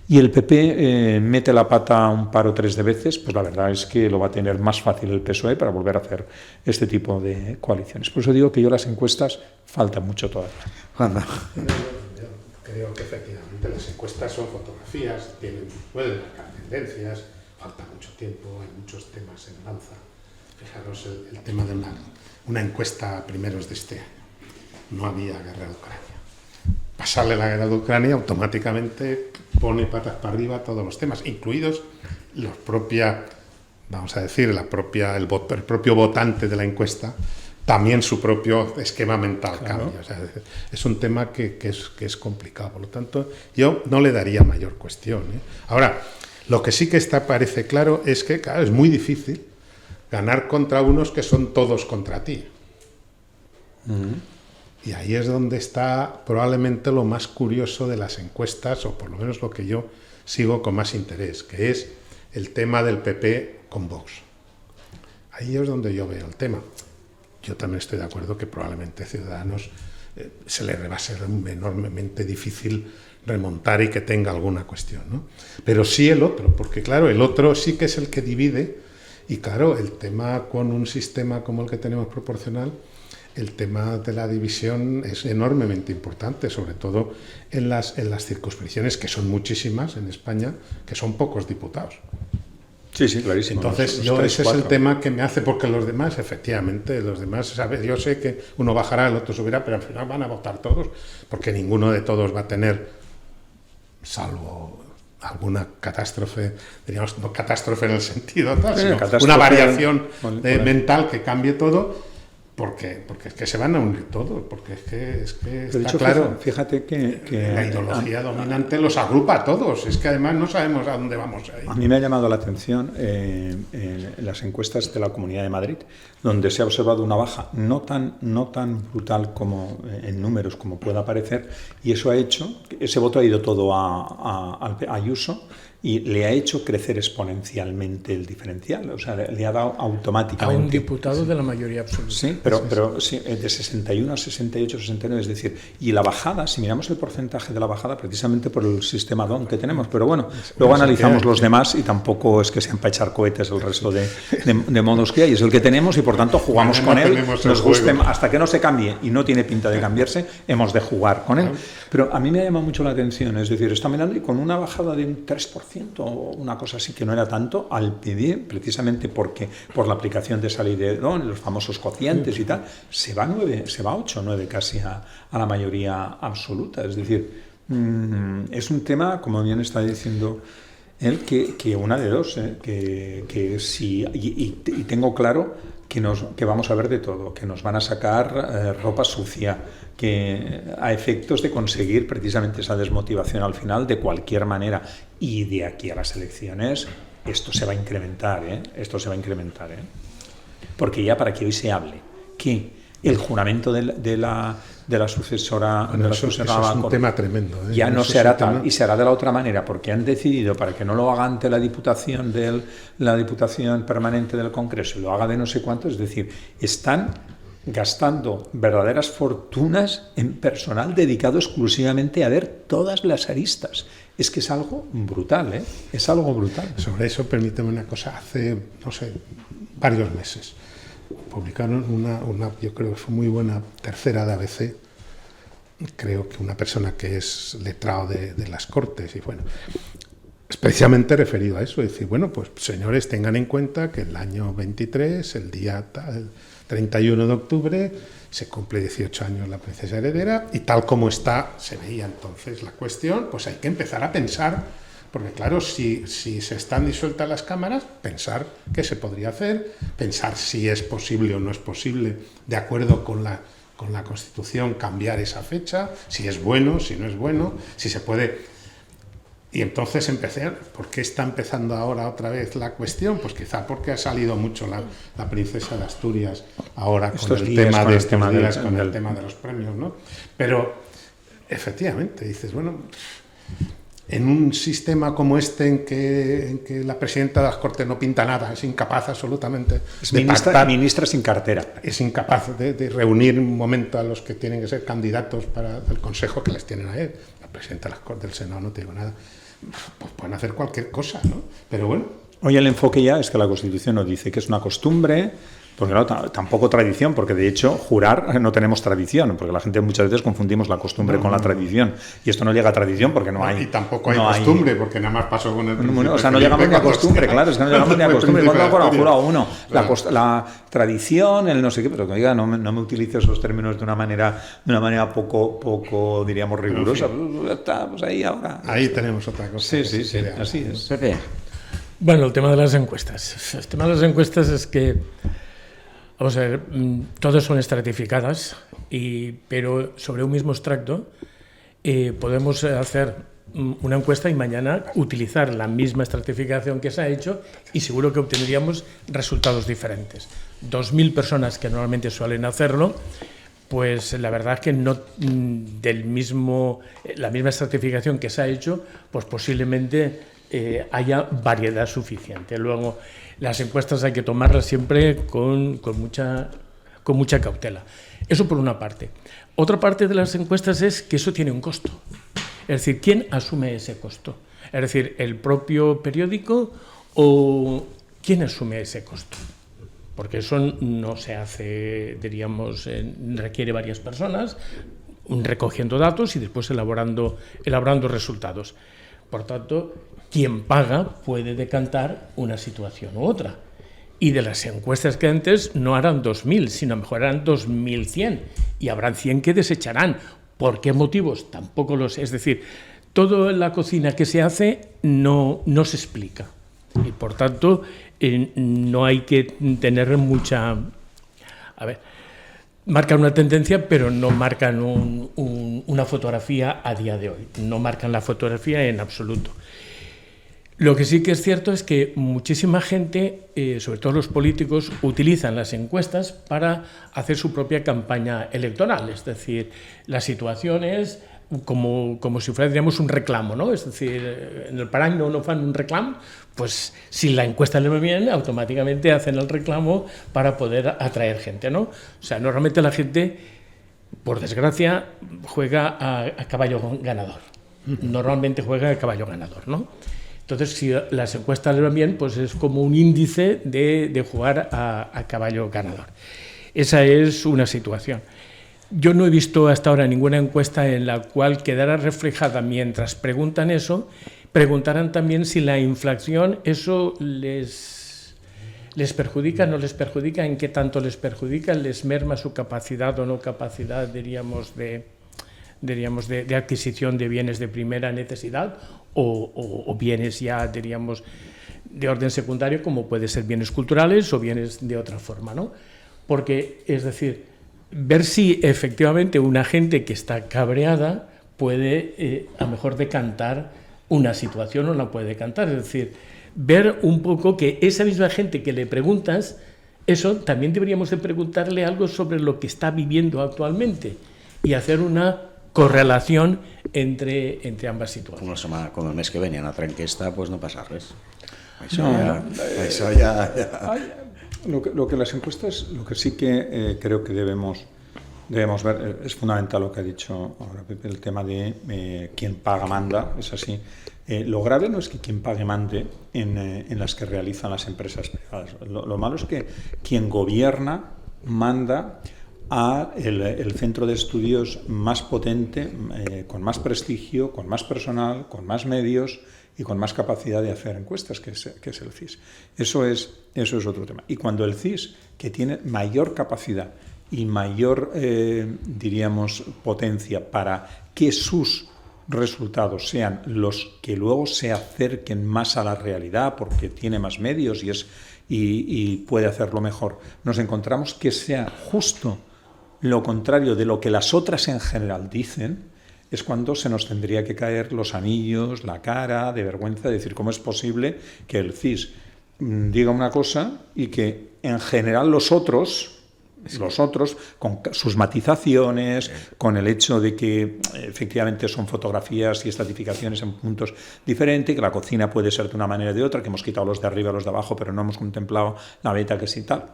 y el PP mete la pata un par o tres de veces, pues la verdad es que lo va a tener más fácil el PSOE para volver a hacer este tipo de coaliciones. Por eso digo que yo las encuestas faltan mucho todavía. Juanma. Creo que efectivamente las encuestas son fotografías, pueden marcar tendencias, falta mucho tiempo, hay muchos temas en danza. Fijaros el tema de una encuesta a primeros de este año. No había guerra de Ucrania. Pasarle la guerra de Ucrania automáticamente pone patas para arriba todos los temas, incluidos el propio votante de la encuesta, también su propio esquema mental cambia. O sea, es un tema que es complicado. Por lo tanto, yo no le daría mayor cuestión, ¿eh? Ahora, lo que sí que parece claro es que, claro, es muy difícil ganar contra unos que son todos contra ti. Y ahí es donde está probablemente lo más curioso de las encuestas, o por lo menos lo que yo sigo con más interés, que es el tema del PP con Vox. Ahí es donde yo veo el tema. Yo también estoy de acuerdo que probablemente Ciudadanos se le va a ser enormemente difícil remontar y que tenga alguna cuestión, ¿no? Pero sí el otro, porque claro, el otro sí que es el que divide, y claro, el tema con un sistema como el que tenemos proporcional, el tema de la división es enormemente importante, sobre todo en las circunscripciones, que son muchísimas en España, que son pocos diputados. Sí, clarísimo. Entonces, ese es el tema que me hace, porque los demás, efectivamente, ¿sabes? Yo sé que uno bajará, el otro subirá, pero al final van a votar todos, porque ninguno de todos va a tener, salvo alguna catástrofe, diríamos, no catástrofe en el sentido, ¿no?, sino una variación mental que cambie todo. Porque es que se van a unir todos, porque es que está hecho, claro. Fíjate que la ideología dominante los agrupa a todos. Es que además no sabemos a dónde vamos ahí. A mí me ha llamado la atención en las encuestas de la Comunidad de Madrid, donde se ha observado una baja no tan brutal como en números como pueda parecer, y eso ha hecho, ese voto ha ido todo a Ayuso, y le ha hecho crecer exponencialmente el diferencial, o sea, le ha dado automáticamente. A un diputado de la mayoría absoluta. Sí, pero sí, de 61 a 68, 69, es decir, y la bajada, si miramos el porcentaje de la bajada, precisamente por el sistema DON que tenemos, pero bueno, luego analizamos los demás y tampoco es que sean para echar cohetes el resto de modos que hay, es el que tenemos y por tanto jugamos con él, nos guste, hasta que no se cambie y no tiene pinta de cambiarse, hemos de jugar con él. Pero a mí me ha llamado mucho la atención, es decir, está mirando y con una bajada de un 3%, o una cosa así que no era tanto, al pedir, precisamente porque por la aplicación de esa ley de DON, los famosos cocientes y tal, se va a 8 o 9 casi a la mayoría absoluta. Es decir, es un tema, como bien está diciendo él, que una de dos, que sí, y tengo claro que vamos a ver de todo, que nos van a sacar ropa sucia, que a efectos de conseguir precisamente esa desmotivación al final de cualquier manera, y de aquí a las elecciones esto se va a incrementar, porque ya para que hoy se hable que el juramento de la sucesora. Bueno, de la eso sucesora es un tema tremendo. Ya no Eso se hará es un tal, tema... y se hará de la otra manera, porque han decidido, para que no lo haga ante la Diputación Permanente del Congreso, lo haga de no sé cuánto, es decir, están gastando verdaderas fortunas en personal dedicado exclusivamente a ver todas las aristas. Es que es algo brutal, ¿eh? Es algo brutal. Sobre eso, permíteme una cosa. Hace, no sé, varios meses publicaron una yo creo que fue muy buena, tercera de ABC, creo que una persona que es letrado de las Cortes, y bueno, especialmente referido a eso, decir, bueno, pues señores, tengan en cuenta que el año 23, el día 31 de octubre, se cumple 18 años la princesa heredera, y tal como está, se veía entonces la cuestión, pues hay que empezar a pensar, porque claro, si se están disueltas las cámaras, pensar qué se podría hacer, pensar si es posible o no es posible, de acuerdo con la Constitución, cambiar esa fecha, si es bueno, si no es bueno, si se puede... Y entonces empecé, ¿por qué está empezando ahora otra vez la cuestión? Pues quizá porque ha salido mucho la princesa de Asturias ahora con el tema de los premios, ¿no? Pero efectivamente dices, bueno, en un sistema como este en que la presidenta de las Cortes no pinta nada, es incapaz absolutamente de pactar, ministra sin cartera, es incapaz de reunir un momento a los que tienen que ser candidatos para el consejo que les tienen a él. La presidenta de las Cortes del Senado, no te digo nada, pues pueden hacer cualquier cosa, ¿no? Pero bueno. Hoy el enfoque ya es que la Constitución nos dice que es una costumbre, porque no, tampoco tradición, porque de hecho jurar no tenemos tradición, porque la gente muchas veces confundimos la costumbre con la tradición, y esto no llega a tradición porque no hay... Y tampoco hay costumbre, porque nada más pasó con el príncipe. O sea, no llegamos ni a costumbre, claro, es que no llegamos ni a costumbre. ¿Cuándo jura uno? Claro. La tradición, el no sé qué, pero que diga, no me utilice esos términos de una manera poco diríamos, rigurosa. Pues ahí ahora... Ahí tenemos otra cosa. Sí, así es. Pepe. Bueno, el tema de las encuestas. El tema de las encuestas es que, vamos a ver, todas son estratificadas, pero sobre un mismo extracto podemos hacer una encuesta y mañana utilizar la misma estratificación que se ha hecho y seguro que obtendríamos resultados diferentes. 2.000 personas que normalmente suelen hacerlo, pues la verdad es que no la misma estratificación que se ha hecho, pues posiblemente haya variedad suficiente. Luego, las encuestas hay que tomarlas siempre con mucha cautela. Eso por una parte. Otra parte de las encuestas es que eso tiene un costo. Es decir, ¿quién asume ese costo? Es decir, ¿el propio periódico o quién asume ese costo? Porque eso no se hace, diríamos, requiere varias personas recogiendo datos y después elaborando resultados. Por tanto, quien paga puede decantar una situación u otra. Y de las encuestas que antes no harán 2.000, sino a lo mejor harán 2.100. Y habrán 100 que desecharán. ¿Por qué motivos? Tampoco lo sé. Es decir, todo en la cocina que se hace no se explica. Y por tanto, no hay que tener mucha... A ver, marcan una tendencia, pero no marcan una fotografía a día de hoy. No marcan la fotografía en absoluto. Lo que sí que es cierto es que muchísima gente, sobre todo los políticos, utilizan las encuestas para hacer su propia campaña electoral. Es decir, la situación es como si fuera, diríamos, un reclamo, ¿no? Es decir, en el parany no fan un reclam, pues si la encuesta le va bien, automáticamente hacen el reclamo para poder atraer gente, ¿no? O sea, normalmente la gente, por desgracia, juega a caballo ganador. Normalmente juega a caballo ganador, ¿no? Entonces, si las encuestas le van bien, pues es como un índice de jugar a caballo ganador. Esa es una situación. Yo no he visto hasta ahora ninguna encuesta en la cual quedara reflejada, mientras preguntan eso, preguntaran también si la inflación, eso les perjudica, no les perjudica, en qué tanto les perjudica, les merma su capacidad o no capacidad, diríamos, de adquisición de bienes de primera necesidad o bienes ya, diríamos, de orden secundario, como puede ser bienes culturales o bienes de otra forma, ¿no? Porque, es decir, ver si efectivamente una gente que está cabreada puede a lo mejor decantar una situación o la puede decantar. Es decir, ver un poco que esa misma gente que le preguntas eso también deberíamos de preguntarle algo sobre lo que está viviendo actualmente y hacer una correlación entre ambas situacions. Una setmana, com el mes que ve, n'hi ha una altra enquesta, pues no passa res. Lo que las encuestas, lo que sí que creo que debemos ver, es fundamental lo que ha dicho ahora Pepe, el tema de quien paga manda, es así. Lo grave no es que quien pague mande en las que realizan las empresas privadas. Lo malo es que quien gobierna manda a el centro de estudios más potente, con más prestigio, con más personal, con más medios y con más capacidad de hacer encuestas, que es el CIS. Eso es otro tema. Y cuando el CIS, que tiene mayor capacidad y mayor, diríamos, potencia para que sus resultados sean los que luego se acerquen más a la realidad, porque tiene más medios y puede hacerlo mejor, nos encontramos que sea justo lo contrario de lo que las otras en general dicen, es cuando se nos tendría que caer los anillos, la cara de vergüenza, de decir cómo es posible que el CIS diga una cosa y que en general los otros, con sus matizaciones, con el hecho de que efectivamente son fotografías y estratificaciones en puntos diferentes, que la cocina puede ser de una manera o de otra, que hemos quitado los de arriba y los de abajo, pero no hemos contemplado la beta que sí tal.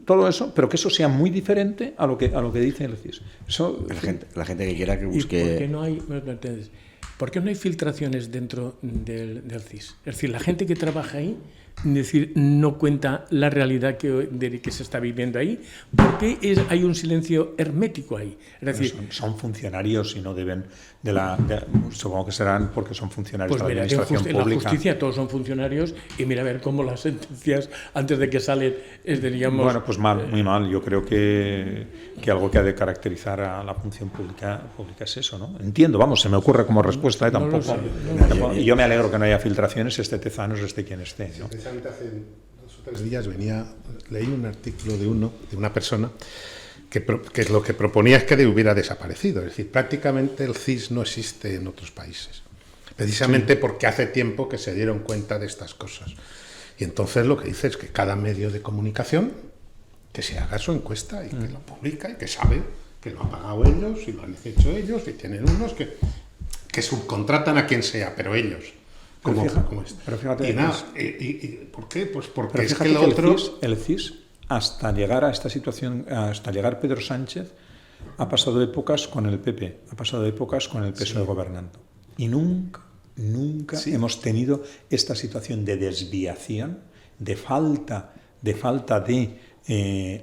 Todo eso, pero que eso sea muy diferente a lo que dice el CIS. Eso, la gente que quiera que busque... ¿Por qué no hay filtraciones dentro del CIS? Es decir, la gente que trabaja ahí, no cuenta la realidad que se está viviendo ahí. ¿Por qué hay un silencio hermético ahí? Es decir, son funcionarios y no deben supongo que serán porque son funcionarios de la administración pública. En la justicia todos son funcionarios y mira a ver cómo las sentencias antes de que salen diríamos... Bueno, pues mal, muy mal. Yo creo que algo que ha de caracterizar a la función pública es eso, ¿no? Entiendo, vamos, se me ocurre como respuesta, tampoco. Y yo me alegro que no haya filtraciones, esté Tezanos, esté quien esté, ¿no? Hace 2 o 3 días leí un artículo de una persona que lo que proponía es que hubiera desaparecido. Es decir, prácticamente el CIS no existe en otros países, precisamente porque hace tiempo que se dieron cuenta de estas cosas. Y entonces lo que dice es que cada medio de comunicación que se haga su encuesta y que lo publica y que sabe que lo han pagado ellos y lo han hecho ellos y tienen unos que subcontratan a quien sea, pero ellos. Pero fíjate, ¿por qué? Pues porque es que el CIS, hasta llegar a esta situación, hasta llegar Pedro Sánchez, ha pasado épocas con el PP, ha pasado épocas con el PSOE gobernando. Y nunca hemos tenido esta situación de desviación, de falta de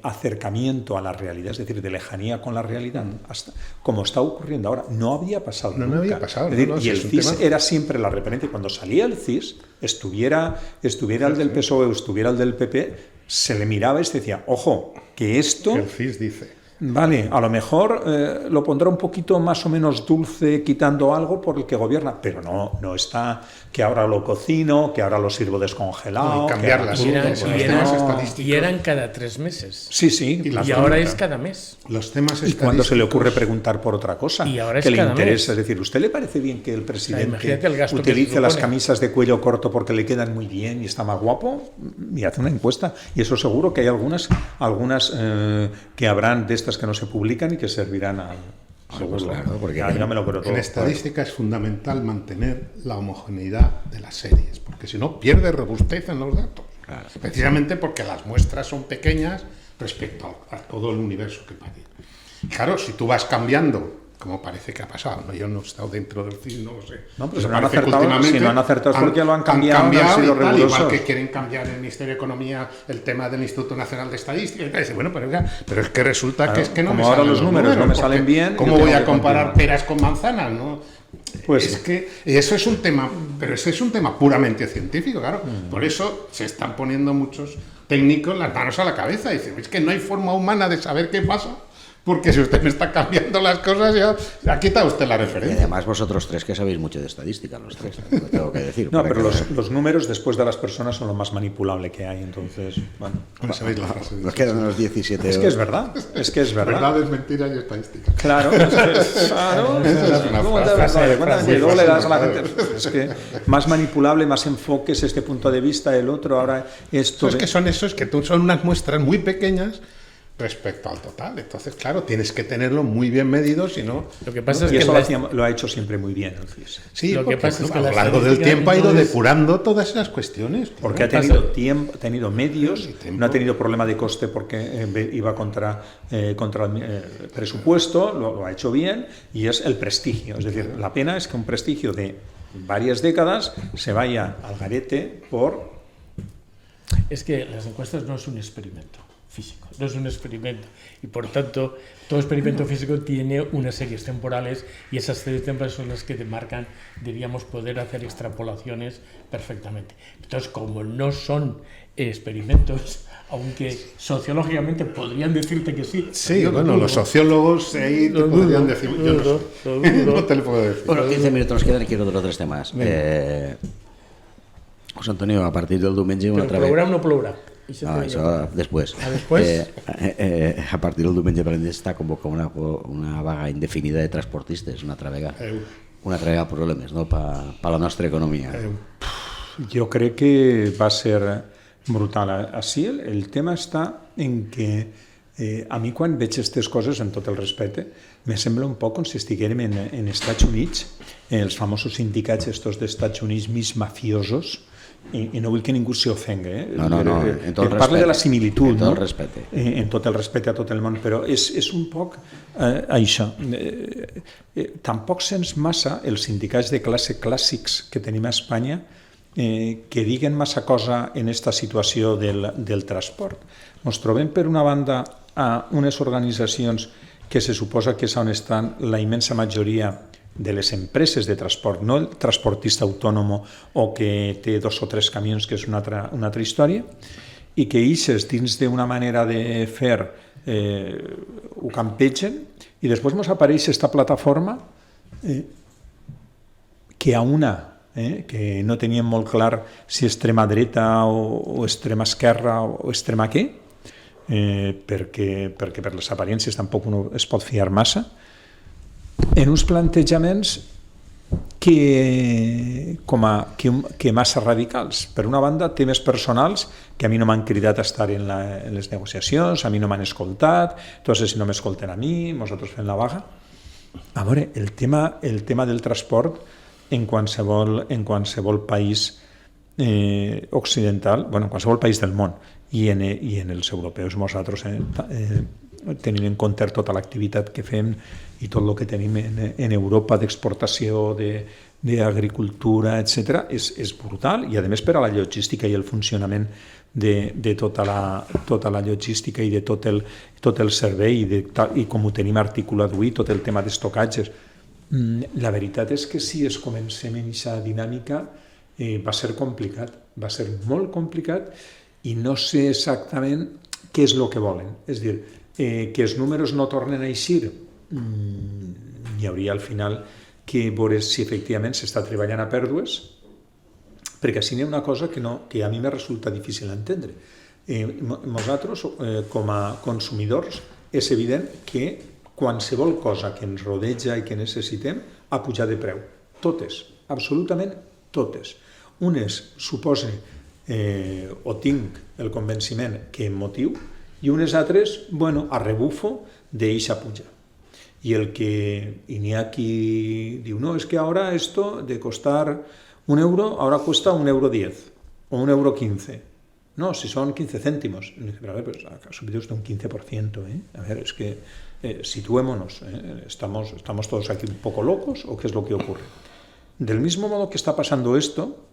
acercamiento a la realidad, es decir, de lejanía con la realidad, hasta como está ocurriendo ahora. No había pasado nunca. No había pasado. Y el CIS era siempre la referencia. Cuando salía el CIS, estuviera el del PSOE o estuviera el del PP, se le miraba y se decía, ojo, que esto... El CIS dice... Vale, a lo mejor lo pondrá un poquito más o menos dulce, quitando algo por el que gobierna, pero no está que ahora lo cocino, que ahora lo sirvo descongelado. Y cambiar las y eran cada 3 meses. Sí. Y ahora es cada mes. Los temas estadísticos... ¿Y cuándo se le ocurre preguntar por otra cosa? Y ahora es que le cada interesa. mes. Es decir, ¿usted le parece bien que el presidente el utilice las camisas de cuello corto porque le quedan muy bien y está más guapo? Y hace una encuesta. Y eso seguro que hay algunas que habrán de estas que no se publican y que servirán al... Pues claro, porque yo me lo creo todo. En estadística es fundamental mantener la homogeneidad de las series, porque si no pierde robustez en los datos. Claro. Precisamente porque las muestras son pequeñas respecto a todo el universo que pare. Claro, si tú vas cambiando, como parece que ha pasado, ¿no? Yo no he estado dentro del CIS, no lo sé. No, pero si no han acertado es porque lo han cambiado y han sido rigurosos. Igual que quieren cambiar el Ministerio de Economía el tema del Instituto Nacional de Estadística. Y bueno, pero es que resulta que es que no como me ahora salen los números no me salen bien. ¿Cómo voy a comparar peras con manzanas? ¿No? Pues es que eso es un tema, pero ese es un tema puramente científico, claro. Por eso se están poniendo muchos técnicos las manos a la cabeza y dicen, es que no hay forma humana de saber qué pasa. porque si usted me está cambiando las cosas, ya ha quitado usted la Y referencia. además vosotros tres que sabéis mucho de estadística, los tres, lo tengo que decir. No, para pero que- los números después de las personas son lo más manipulable que hay, entonces, bueno. ¿Sabéis la frase? Nos quedan unos 17 Es que es verdad, es que es verdad. Verdades, mentiras y estadística. Claro, claro. Esa es una ¿Cómo te frase vale, cuéntame, muy luego le das a la fácil. gente. Es que más manipulable, más enfoques, este punto de vista, el otro, ahora esto. Es que son son unas muestras muy pequeñas respecto al total. Entonces, claro, tienes que tenerlo muy bien medido, si no... Lo que pasa es Y que eso la- lo ha hecho siempre muy bien el CIS. Sí, Lo que porque pasa es que a la lo largo del estadística tiempo ha ido no es- depurando todas esas cuestiones. Porque ha claro. tenido tiempo, ha tenido medios, Y tiempo. no ha tenido problema de coste porque iba contra el presupuesto, lo ha hecho bien y es el prestigio. Es decir, la pena es que un prestigio de varias décadas se vaya al garete por... Es que las encuestas no es un experimento físico, no es un experimento. Y por tanto, todo experimento físico tiene unas series temporales y esas series temporales son las que te marcan, diríamos, poder hacer extrapolaciones perfectamente. Entonces, como no son experimentos, aunque sociológicamente podrían decirte que sí. Sí, yo lo bueno, dudo. los sociólogos ahí te Lo podrían dudo, decir... lo Yo no dudo, sé. lo dudo. No te lo puedo decir. Bueno, 15 minutos nos quedan y quiero de otros temas. José Antonio, a partir del diumenge una Però altra plourà o no plourà? Això Ah, té- això després. després? A partir del diumenge per està convocat una vaga indefinida de transportistes, una altra vegada. Una altra vegada problemes, no?, per la nostra economia. Yo creo que va a ser brutal. Así el tema está en que a mi quan veig aquestes coses, en tot el respecte, me sembla un poc com si estiguérem en Estats Units, els famosos sindicats estos d'Estats Units més mafiosos, i no vull que ningú s'hi ofengui. No, en tot el Parle de la respecte. similitud, En tot el no? respecte. En tot el respecte a tot el món, però és un poc això. Tampoc sents massa els sindicats de classe clàssics que tenim a Espanya que diguen massa cosa en esta situació del transport. Ens trobem, per una banda, a unes organitzacions que se suposa que és on estan la immensa majoria de les empreses de transport, no el transportista autònom o que té 2 o 3 camions, que és una altra història, i que ixes dins d'una manera de fer ho campegen i després ens apareix aquesta plataforma que a una que no teníem molt clar si extrema dreta o extrema esquerra o extrema què, perquè per les aparències tampoc uno es pot fiar massa, en uns plantejaments que massa radicals. Per una banda, temes personals que a mi no m'han cridat a estar en les negociacions, a mi no m'han escoltat, entonces si no m'escolten a mi, nosaltres fem la vaga. A veure, el tema del transport en qualsevol país occidental, bueno, en qualsevol país del món i en els europeus, nosaltres tenint en compte tota l'activitat que fem i tot el que tenim en Europa d'exportació, d'agricultura, etc., és brutal, i a més per a la logística i el funcionament de tota la logística i de tot el servei i com ho tenim articulat avui, tot el tema d'estocatges. La veritat és que si es comencem en aquesta dinàmica va ser complicat, va ser molt complicat i no sé exactament què és el que volen. És a dir, que els números no tornen a eixir, hi hauria al final que veure si efectivament s'està treballant a pèrdues, perquè així hi ha una cosa que a mi me resulta difícil d'entendre. Nosaltres, com a consumidors, és evident que qualsevol cosa que ens rodeja i que necessitem ha pujat de preu. Totes, absolutament totes. Unes suposa o tinc el convenciment que em motiu i unes altres, bueno, a rebufo d'eixa puja. Y n'hi ha qui diu, no, es que ahora esto de costar €1, ahora cuesta €1.10 o €1.15. No, si son 15 céntimos. Pero a ver, pues ha subido esto un 15%. A ver, es que situémonos. ¿Estamos todos aquí un poco locos o qué es lo que ocurre? Del mismo modo que está pasando esto,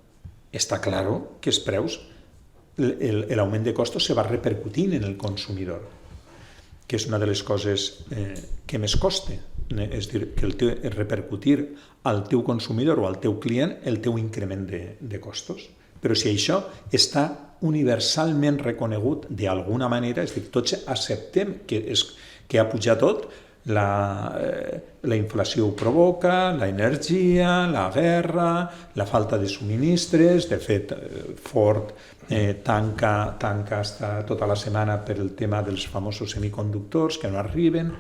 está claro que els preus, l'augment de costos se va repercutint en el consumidor, que és una de les coses que més costa, és a dir, que repercutir al teu consumidor o al teu client el teu increment de costos. Però si això està universalment reconegut d'alguna manera, és a dir, tots acceptem que Què ha pujat tot? La inflació ho provoca, l'energia, la guerra, la falta de subministres. De fet, Ford tanca tota la setmana per el tema dels famosos semiconductors que no arriben.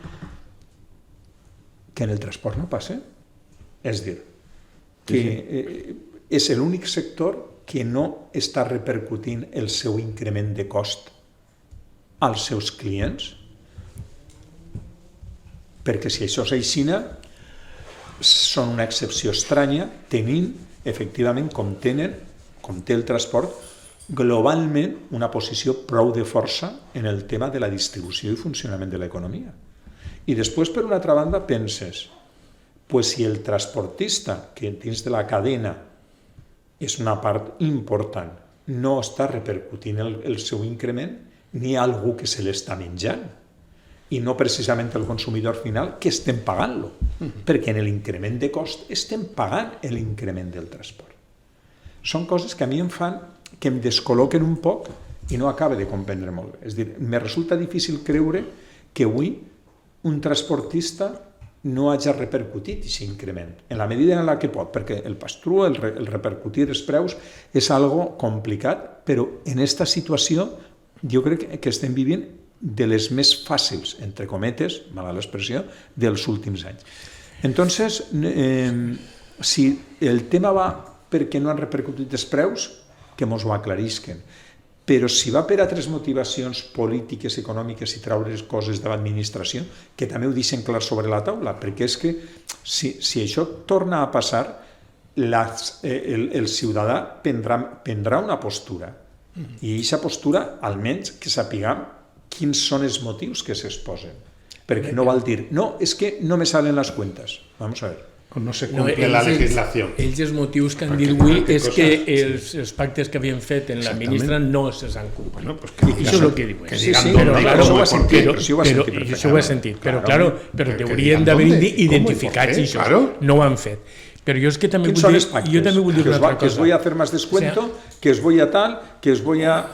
Que en el transport no passa. És dir, que és l'únic sector que no està repercutint el seu increment de cost als seus clients, perquè si això és així, són una excepció estranya, tenint, efectivament, com té el transport, globalment una posició prou de força en el tema de la distribució i funcionament de l'economia. I després, per una altra banda, penses, pues si el transportista, que dins de la cadena és una part important, no està repercutint el seu increment, n'hi ha algú que se l'està menjant, i no precisament el consumidor final, que estem pagant-lo, perquè en l'increment de cost estem pagant l'increment del transport. Són coses que a mi em fan que em descol·loquen un poc i no acaba de comprendre molt bé. És a dir, me resulta difícil creure que avui un transportista no hagi repercutit aquest increment, en la medida en la que pot, perquè el pastró, el repercutir els preus, és algo complicat, però en aquesta situació jo crec que estem vivint de les més fàcils, entre cometes, mala l'expressió, dels últims anys. Entonces, si el tema va perquè no han repercutit els preus, que mos ho aclarisquen. Però si va per altres motivacions polítiques, econòmiques i treure coses de l'administració, que també ho deixen clar sobre la taula, perquè és que si això torna a passar, el ciutadà prendrà una postura. I aquesta postura, almenys, que sapiguem quins són els motius que s'exposen. Perquè no val dir, no, és que no me salen les cuentas. Vamos a ver. No se cumple la legislació. Ells els motius que han dit avui és que els pactes que havien fet en la ministra no se'ls han complert. Bueno, pues això és el que diuen. Sí, però això ho he sentit. Però haurien d'haver identificat si això no ho han fet. Però jo és que també vull dir una altra cosa. Que os voy a hacer más descuento, que os voy a tal, que os voy a...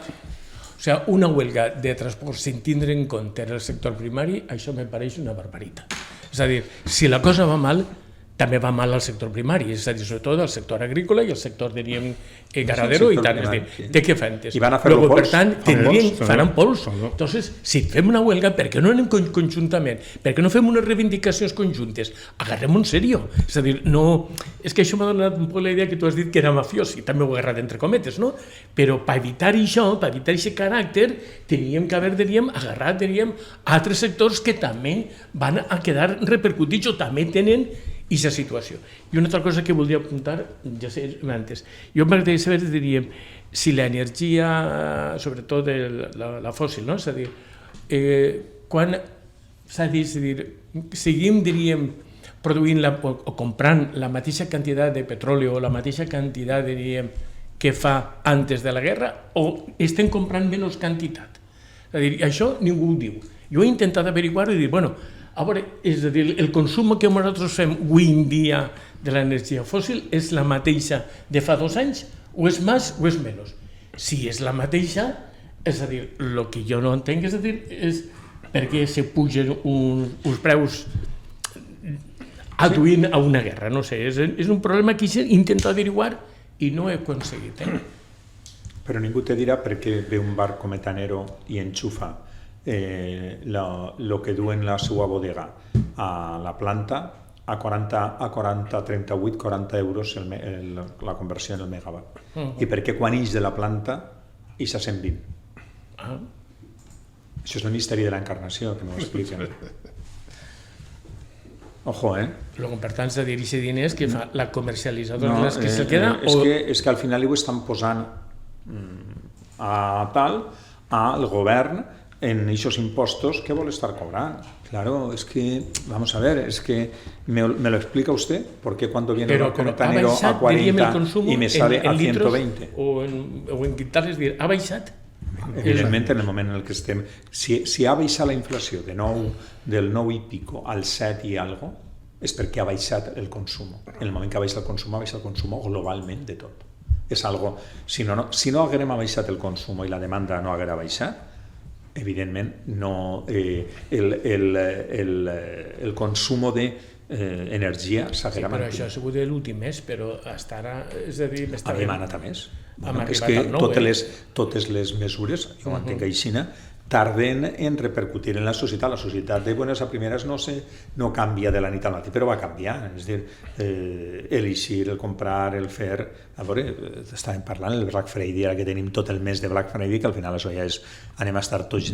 O sigui, una huelga de transport sin tindre en compte el sector primari, això me pareix una barbaritat. És a dir, si la cosa va mal, també va mal al sector primari, és a dir, sobretot al sector agrícola i al sector, diríem, ganadero i tal. De què fan? I van a fer-lo pols. Per tant, faran pols. Entonces, si fem una huelga, per què no anem conjuntament? Per què no fem unes reivindicacions conjuntes? Agarrem-ho en sèrio. És a dir, no... És que això m'ha donat un poc la idea que tu has dit que era mafiós, i també ho he agarrat entre cometes, no? Però per evitar això, per evitar aquest caràcter, teníem que haver, agarrat, altres sectors que també van a quedar repercutits o també tenen aquesta situació. I una altra cosa que voldria apuntar, ja sé, antes, jo m'agradaria saber, diríem, si l'energia, sobretot la fòssil, no? És a dir, quan s'ha dit, seguim, diríem, produint o comprant la mateixa quantitat de petroli o la mateixa quantitat, diríem, que fa antes de la guerra, o estem comprant menys quantitat? És a dir, això ningú ho diu. Jo he intentat averiguar-ho i dir, bueno, a veure, és a dir, el consum que nosaltres fem avui en dia de l'energia fòssil és la mateixa de fa 2 anys, o és més o és menys? Si és la mateixa, és a dir, el que jo no entenc és per què se pugen uns preus aduint a una guerra, no sé, és un problema que he intentat averiguar i no he aconseguit. Però ningú te dirà per què ve un barco metanero i enxufa lo que duen la seva bodega a la planta a 38, 40 euros la conversió en el megawatt. I per què quan ix de la planta ix a 120? Això és el misteri de l'encarnació, que m'ho expliquen. Ojo, Per tant, s'ha de dir aquests diners que fa la comercialitzadora que se'l queda? És que al final ho estan posant al govern en esos impostos que vol estar cobrando. Claro, es que, vamos a ver, es que me lo explica usted, ¿por qué cuando viene el barco metanero a 40 y me sale a 120? O en quintales, ha baixat? Evidentment, en el moment en el que estem... Si ha baixat la inflació del 9 i pico al 7 i algo, és perquè ha baixat el consum. En el moment que ha baixat el consum globalment de tot. És algo... Si no haguérem baixat el consum i la demanda no haguera baixat, evidentment, no, el consumo d'energia s'haurà Però això ha sigut l'últim mes, però fins ara, és a dir... Havia anat a més. Hem És arribat que al nou, totes les mesures, jo ho entenc així, tarden en repercutir en la societat. La societat de buenas a primeras no canvia de la nit al matí, però va canviar. És a dir, l'eixir, el comprar, el fer... A veure, estàvem parlant del Black Friday, ara que tenim tot el mes de Black Friday, que al final això ja és, anem a estar tots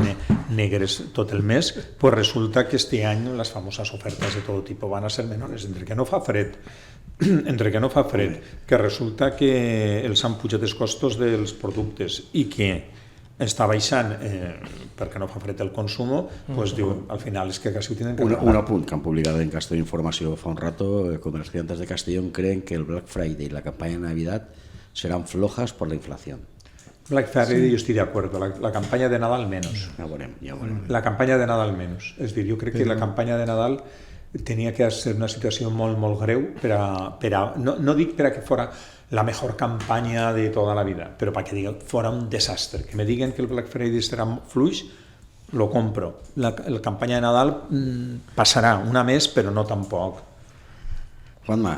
negres tot el mes, pues resulta que este any les famoses ofertes de tot tipus van a ser menores, entre que no fa fred, que resulta que els han pujat els costos dels productes i que està baixant perquè no fa fred el consum, pues diu, al final és que quasi ho tenen que un apunt que han publicat en Castelló Informació fa un rato. Comerciantes de Castellón creen que el Black Friday y la campaña de Navidad serán flojas por la inflación. Black Friday yo estoy de acuerdo, la campaña de Nadal menos. Ja veurem. La campanya de Nadal menos. És a dir, jo crec que la campanya de Nadal tenia que ser una situació molt, molt greu no dic per a que fora la mejor campanya de tota la vida, però perquè fora un desastre. Que me diguen que el Black Friday serà fluix, lo compro. La campanya de Nadal passarà una més, però no tampoc. Juanma,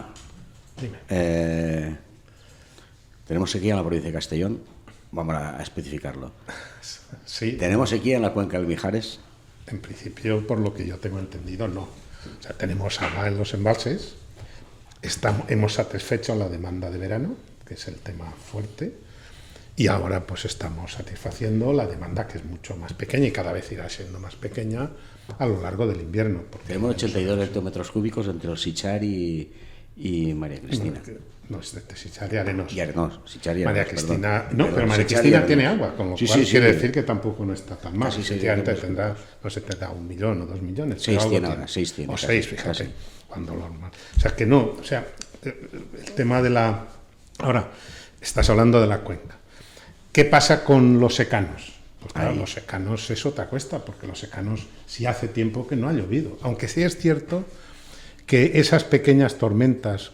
tenemos sequía en la provincia de Castellón, vamos a especificarlo. Sí. ¿Tenemos sequía en la cuenca del Mijares? En principio, por lo que yo tengo entendido, no. O sea, tenemos agua en los embalses, hemos satisfecho la demanda de verano, que es el tema fuerte, y ahora pues estamos satisfaciendo la demanda, que es mucho más pequeña y cada vez irá siendo más pequeña a lo largo del invierno. Tenemos 82 hectómetros cúbicos entre el Sichar y María Cristina. No, es de Sichar y Arenós. Y Arenós, Sichar y Arenós, María Cristina, perdón. no, pero María Cristina tiene agua, con lo cual sí, quiere decir que tampoco no está tan mal. Efectivamente Tendrá, no sé, tendrá 1 millón o 2 millones. 6 tiene ahora, 6 tiene. O 6, fíjate, cuando lo normal. O sea, que no, o sea, el tema de la... Ahora, estás hablando de la cuenca. ¿Qué pasa con los secanos? Pues claro, los secanos es otra cuesta, porque los secanos sí hace tiempo que no ha llovido. Aunque sí es cierto que esas pequeñas tormentas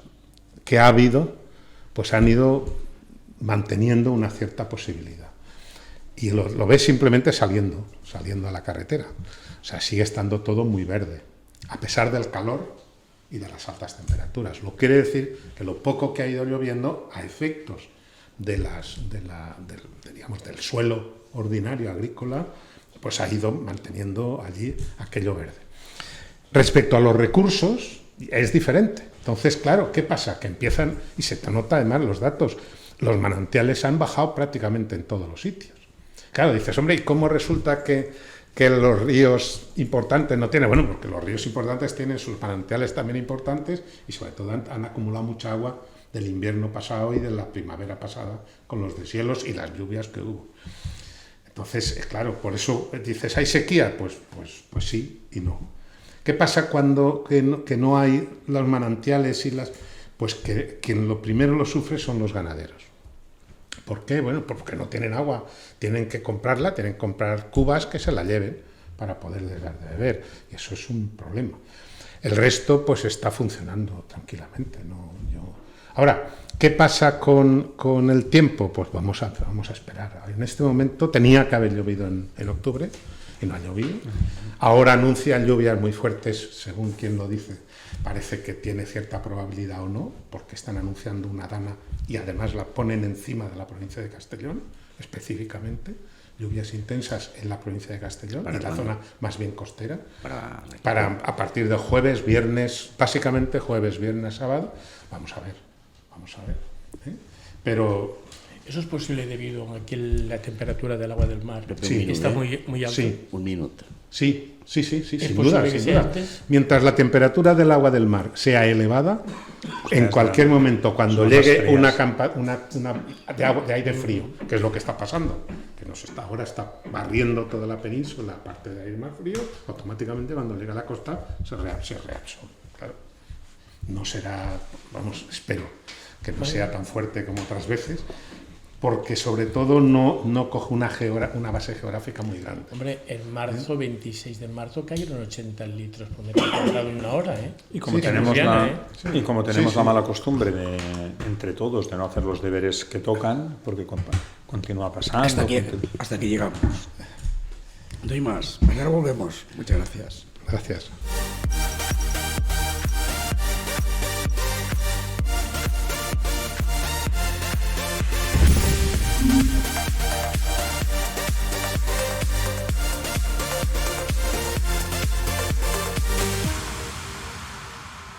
que ha habido, pues han ido manteniendo una cierta posibilidad. Y lo ves simplemente saliendo a la carretera. O sea, sigue estando todo muy verde, a pesar del calor y de las altas temperaturas. Lo quiere decir que lo poco que ha ido lloviendo, a efectos del suelo ordinario agrícola, pues ha ido manteniendo allí aquello verde. Respecto a los recursos, es diferente. Entonces, claro, ¿qué pasa? Que empiezan, y se te nota además los datos, los manantiales han bajado prácticamente en todos los sitios. Claro, dices, hombre, ¿y cómo resulta que los ríos importantes no tienen? Bueno, porque los ríos importantes tienen sus manantiales también importantes y sobre todo han acumulado mucha agua del invierno pasado y de la primavera pasada con los deshielos y las lluvias que hubo. Entonces, claro, por eso dices, ¿hay sequía? Pues sí y no. ¿Qué pasa cuando que no hay los manantiales y las...? Pues que quien lo primero lo sufre son los ganaderos. ¿Por qué? Bueno, porque no tienen agua, tienen que comprarla, tienen que comprar cubas que se la lleven para poderles dar de beber, y eso es un problema. El resto pues está funcionando tranquilamente. Ahora, ¿qué pasa con el tiempo? Pues vamos a esperar. En este momento tenía que haber llovido en octubre y no ha llovido. Ahora anuncian lluvias muy fuertes, según quien lo dice. Parece que tiene cierta probabilidad o no, porque están anunciando una dana y además la ponen encima de la provincia de Castellón, específicamente. Lluvias intensas en la provincia de Castellón, en la zona más bien costera, para a partir de jueves, viernes, básicamente jueves, viernes, sábado. Vamos a ver. ¿Eh? Pero... ¿Eso es posible debido a que la temperatura del agua del mar sí, está muy alta? Sí. Un minuto. Sí, sin duda. Mientras la temperatura del agua del mar sea elevada, en cualquier momento, cuando llegue una de aire frío, que es lo que está pasando, que ahora está barriendo toda la península, parte de aire más frío, automáticamente cuando llega a la costa se reabsorbe. Claro. No será, espero que no sea tan fuerte como otras veces, porque sobre todo no coge una base geográfica muy grande. Hombre, en marzo, 26 de marzo, cayeron 80 litros por metro cuadrado en una hora, ¿eh? Y como tenemos la mala costumbre entre todos de no hacer los deberes que tocan, porque continúa pasando. Hasta aquí llegamos. no hay más. Mañana volvemos. Muchas gracias. Gracias.